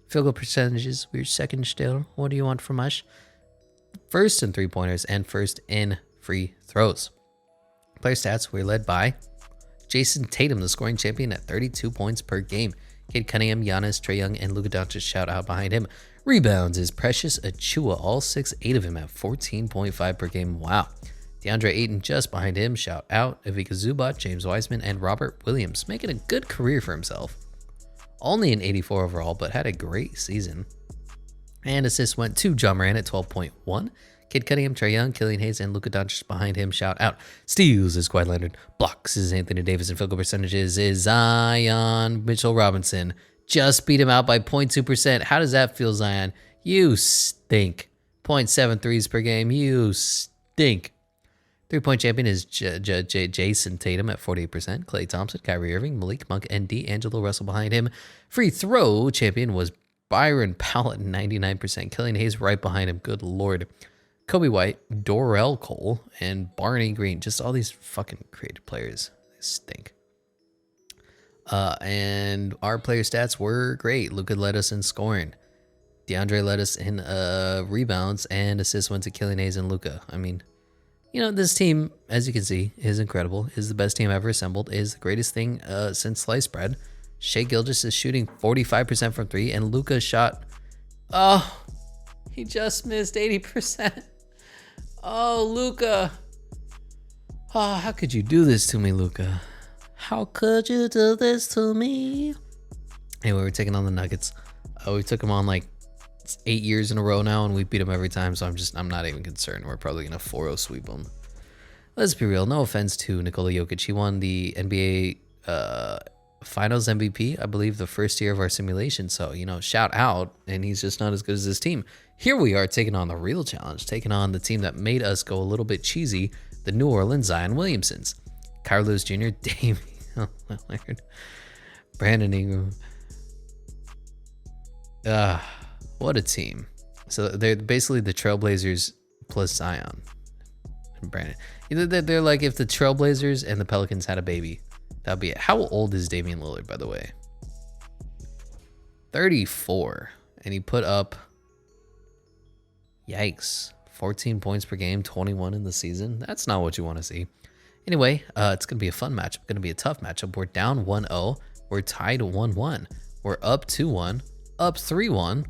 Field goal percentages, we're second still. What do you want from us? First in 3-pointers and first in free throws. Player stats, we're led by Jason Tatum, the scoring champion at 32 points per game. Cade Cunningham, Giannis, Trae Young, and Luka Doncic shout out behind him. Rebounds is Precious Achiuwa, all 6'8" of him at 14.5 per game. Wow. DeAndre Ayton just behind him. Shout out Ivica Zubac, James Wiseman, and Robert Williams, making a good career for himself. Only an 84 overall, but had a great season. And assists went to John Morant at 12.1. Cade Cunningham, Trae Young, Killian Hayes, and Luka Doncic behind him. Shout out. Steals is Kawhi Leonard. Blocks is Anthony Davis, and field goal percentages is Zion Mitchell Robinson. Just beat him out by 0.2%. How does that feel, Zion? You stink. 0.7 threes per game. You stink. 3-point champion is Jason Tatum at 48%. Klay Thompson, Kyrie Irving, Malik Monk, and D'Angelo Russell behind him. Free throw champion was Byron Powell at 99%. Killian Hayes right behind him. Good Lord. Kobe White, Dorell Cole, and Barney Green. Just all these fucking creative players. They stink. And our player stats were great. Luka led us in scoring. DeAndre led us in rebounds, and assists went to Killian Hayes and Luka. I mean, you know, this team, as you can see, is incredible. Is the best team ever assembled. Is the greatest thing since sliced bread. Shai Gilgeous is shooting 45% from 3, and Luka shot... Oh, he just missed 80%. Oh, Luka. Oh, how could you do this to me, Luka? How could you do this to me? Anyway, we're taking on the Nuggets. We took them on like 8 years in a row now, and we beat them every time, so I'm not even concerned. We're probably going to 4-0 sweep them. let's be real. No offense to Nikola Jokic. He won the NBA Finals MVP, I believe, the first year of our simulation. So, you know, shout out. And he's just not as good as his team. Here we are taking on the real challenge, taking on the team that made us go a little bit cheesy, the New Orleans Zion Williamsons. Carlos Jr., Damian Lillard, Brandon Ingram. What a team. So they're basically the Trailblazers plus Zion and Brandon. They're like if the Trailblazers and the Pelicans had a baby. That'd be it. How old is Damian Lillard, by the way? 34. And he put up, yikes, 14 points per game, 21 in the season. That's not what you want to see. Anyway, it's going to be a fun matchup. Going to be a tough matchup. We're down 1-0. We're tied 1-1. We're up 2-1, up 3-1.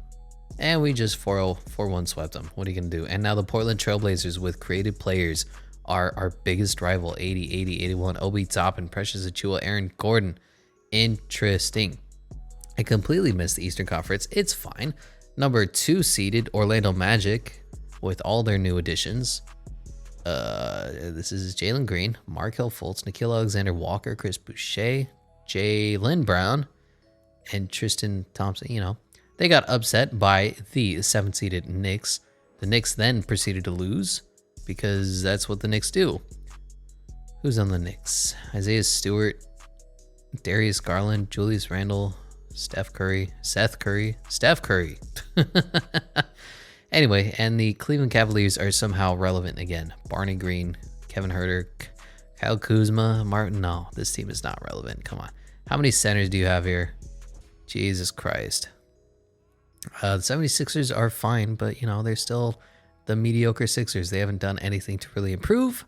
And we just 4-1 swept them. What are you going to do? And now the Portland Trailblazers with creative players are our biggest rival. 80, 80, 81. Obi Toppin, Precious Achiuwa, Aaron Gordon. Interesting. I completely missed the Eastern Conference. It's fine. Number 2 seeded Orlando Magic with all their new additions. This is Jalen Green, Markelle Fultz, Nickeil Alexander-Walker, Chris Boucher, Jaylen Brown, and Tristan Thompson. You know, they got upset by the 7th-seeded Knicks. The Knicks then proceeded to lose because that's what the Knicks do. Who's on the Knicks? Isaiah Stewart, Darius Garland, Julius Randle, Seth Curry. Anyway, and the Cleveland Cavaliers are somehow relevant again. Barney Green, Kevin Huerter, Kyle Kuzma, Martin. No, this team is not relevant. Come on. How many centers do you have here? Jesus Christ. The 76ers are fine, but, you know, they're still the mediocre Sixers. They haven't done anything to really improve.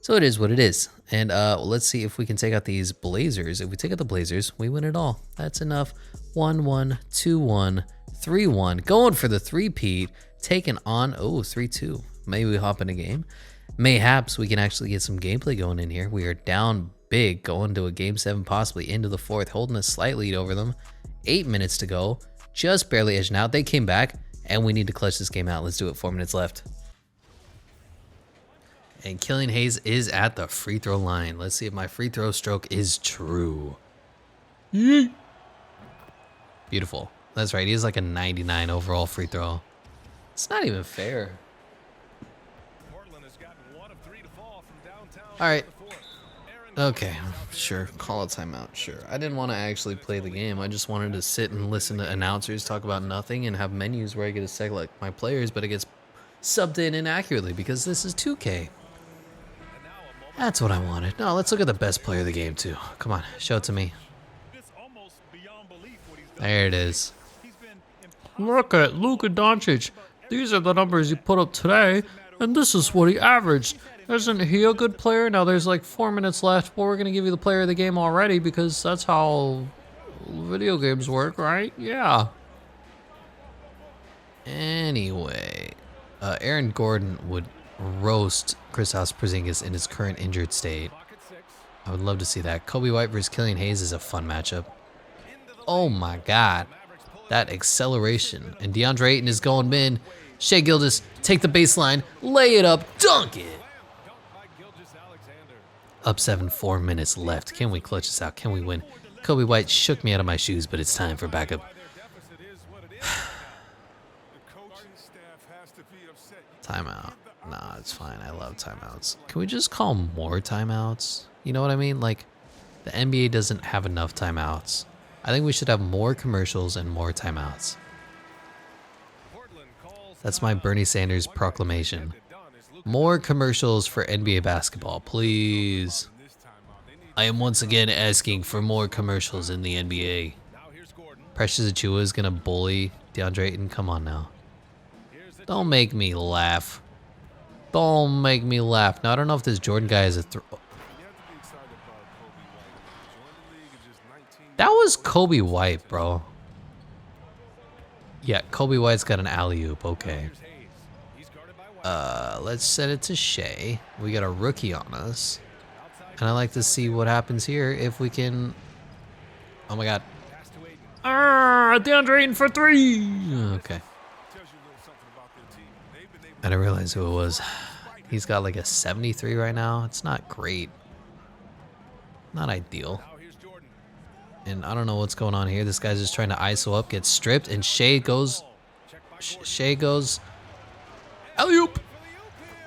So it is what it is. And let's see if we can take out these Blazers. If we take out the Blazers, we win it all. That's enough. 1-1, 2-1, 3-1. Going for the three-peat. Taking on, 3-2. Maybe we hop in a game. Mayhaps we can actually get some gameplay going in here. We are down big, going to a game 7, possibly into the 4th, holding a slight lead over them. 8 minutes to go. Just barely edging out. They came back, and we need to clutch this game out. Let's do it. 4 minutes left. And Killian Hayes is at the free throw line. Let's see if my free throw stroke is true. Yeet. Beautiful. That's right. He has like a 99 overall free throw. It's not even fair. All right. Okay. Sure. Call a timeout. Sure. I didn't want to actually play the game. I just wanted to sit and listen to announcers talk about nothing and have menus where I get to select my players, but it gets subbed in inaccurately because this is 2K. That's what I wanted. No, let's look at the best player of the game, too. Come on, show it to me. There it is. Look at Luka Doncic. These are the numbers he put up today, and this is what he averaged. Isn't he a good player? Now there's like 4 minutes left, but we're going to give you the player of the game already because that's how video games work, right? Yeah. Anyway, Aaron Gordon would roast Kristaps Porzingis in his current injured state. I would love to see that. Kobe White versus Killian Hayes is a fun matchup. Oh my God. That acceleration. And DeAndre Ayton is going mid. Shai Gilgeous, take the baseline, lay it up, dunk it. Up 7, 4 minutes left. Can we clutch this out? Can we win? Kobe White shook me out of my shoes, but it's time for backup. Timeout. Nah, it's fine. I love timeouts. Can we just call more timeouts? You know what I mean? Like, the NBA doesn't have enough timeouts. I think we should have more commercials and more timeouts. That's my Bernie Sanders proclamation. More commercials for NBA basketball, please. I am once again asking for more commercials in the NBA. Precious Achiuwa is going to bully DeAndre Ayton. Come on now. Don't make me laugh. Don't make me laugh. Now, I don't know if this Jordan guy is a That was Kobe White, bro. Yeah, Kobe White's got an alley-oop. Okay. Let's set it to Shai. We got a rookie on us. And I like to see what happens here if we can... Oh my God. DeAndre Ayton for 3. Okay. I didn't realize who it was. He's got like a 73 right now. It's not great. Not ideal. And I don't know what's going on here. This guy's just trying to ISO up, gets stripped, and Shea goes. Shea goes. Alley-oop!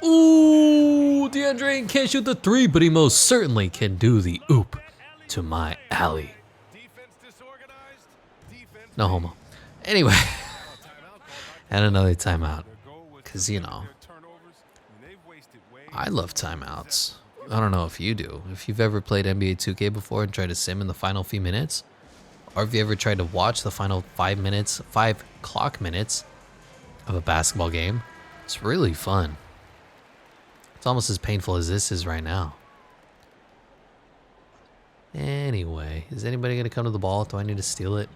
Ooh, DeAndre can't shoot the 3, but he most certainly can do the oop to my alley. No homo. Anyway, and another timeout. Because, you know, I love timeouts. I don't know if you do. If you've ever played NBA 2K before and tried to sim in the final few minutes, or if you ever tried to watch the final 5 clock minutes of a basketball game, it's really fun. It's almost as painful as this is right now. Anyway, is anybody going to come to the ball? Do I need to steal it?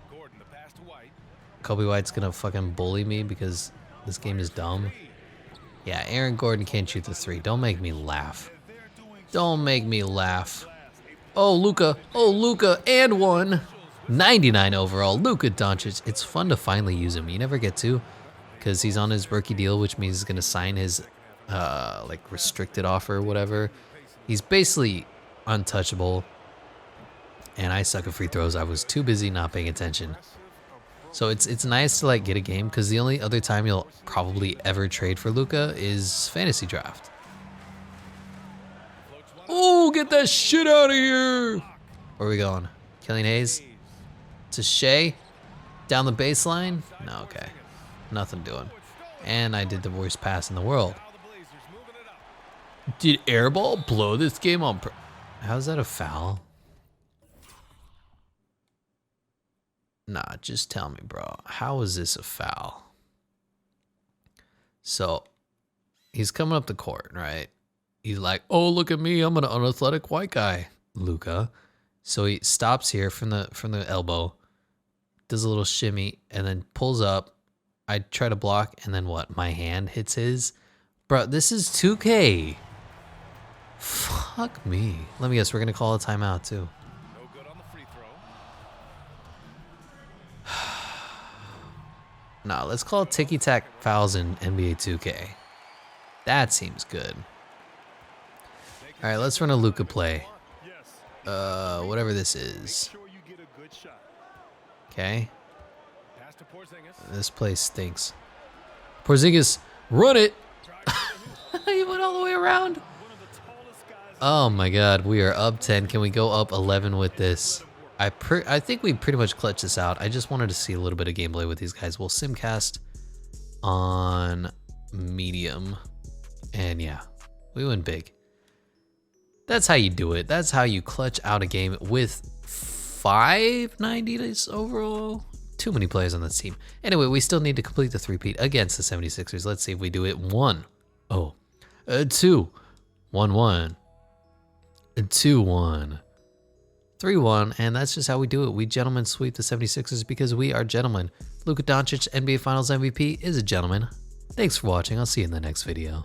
Kobe White's going to fucking bully me because this game is dumb. Yeah, Aaron Gordon can't shoot the 3. Don't make me laugh. Don't make me laugh. Oh, Luka. Oh, Luka. And one. 99 overall. Luka Doncic. It's fun to finally use him. You never get to because he's on his rookie deal, which means he's going to sign his like restricted offer or whatever. He's basically untouchable. And I suck at free throws. I was too busy not paying attention. So it's nice to like get a game because the only other time you'll probably ever trade for Luka is fantasy draft. Oh, get that shit out of here! Where are we going? Killian Hayes to Shea down the baseline. No, okay, nothing doing. And I did the worst pass in the world. Did Airball blow this game on? How's that a foul? Nah, just tell me, bro. How is this a foul? So, he's coming up the court, right? He's like, oh, look at me. I'm an unathletic white guy, Luka. So he stops here from the elbow, does a little shimmy, and then pulls up. I try to block, and then what? My hand hits his. Bro, this is 2K. Fuck me. Let me guess, we're going to call a timeout, too. No, let's call it ticky-tack fouls in NBA 2K. That seems good. All right, let's run a Luka play. Whatever this is. Okay. This place stinks. Porzingis, run it! He went all the way around. Oh my God, we are up 10. Can we go up 11 with this? I think we pretty much clutched this out. I just wanted to see a little bit of gameplay with these guys. We'll simcast on medium. And yeah, we win big. That's how you do it. That's how you clutch out a game with 590s overall. Too many players on this team. Anyway, we still need to complete the three-peat against the 76ers. Let's see if we do it. 1-0. 2. 1-1. 2-1. 3-1, and that's just how we do it. We gentlemen sweep the 76ers because we are gentlemen. Luka Doncic, NBA Finals MVP, is a gentleman. Thanks for watching. I'll see you in the next video.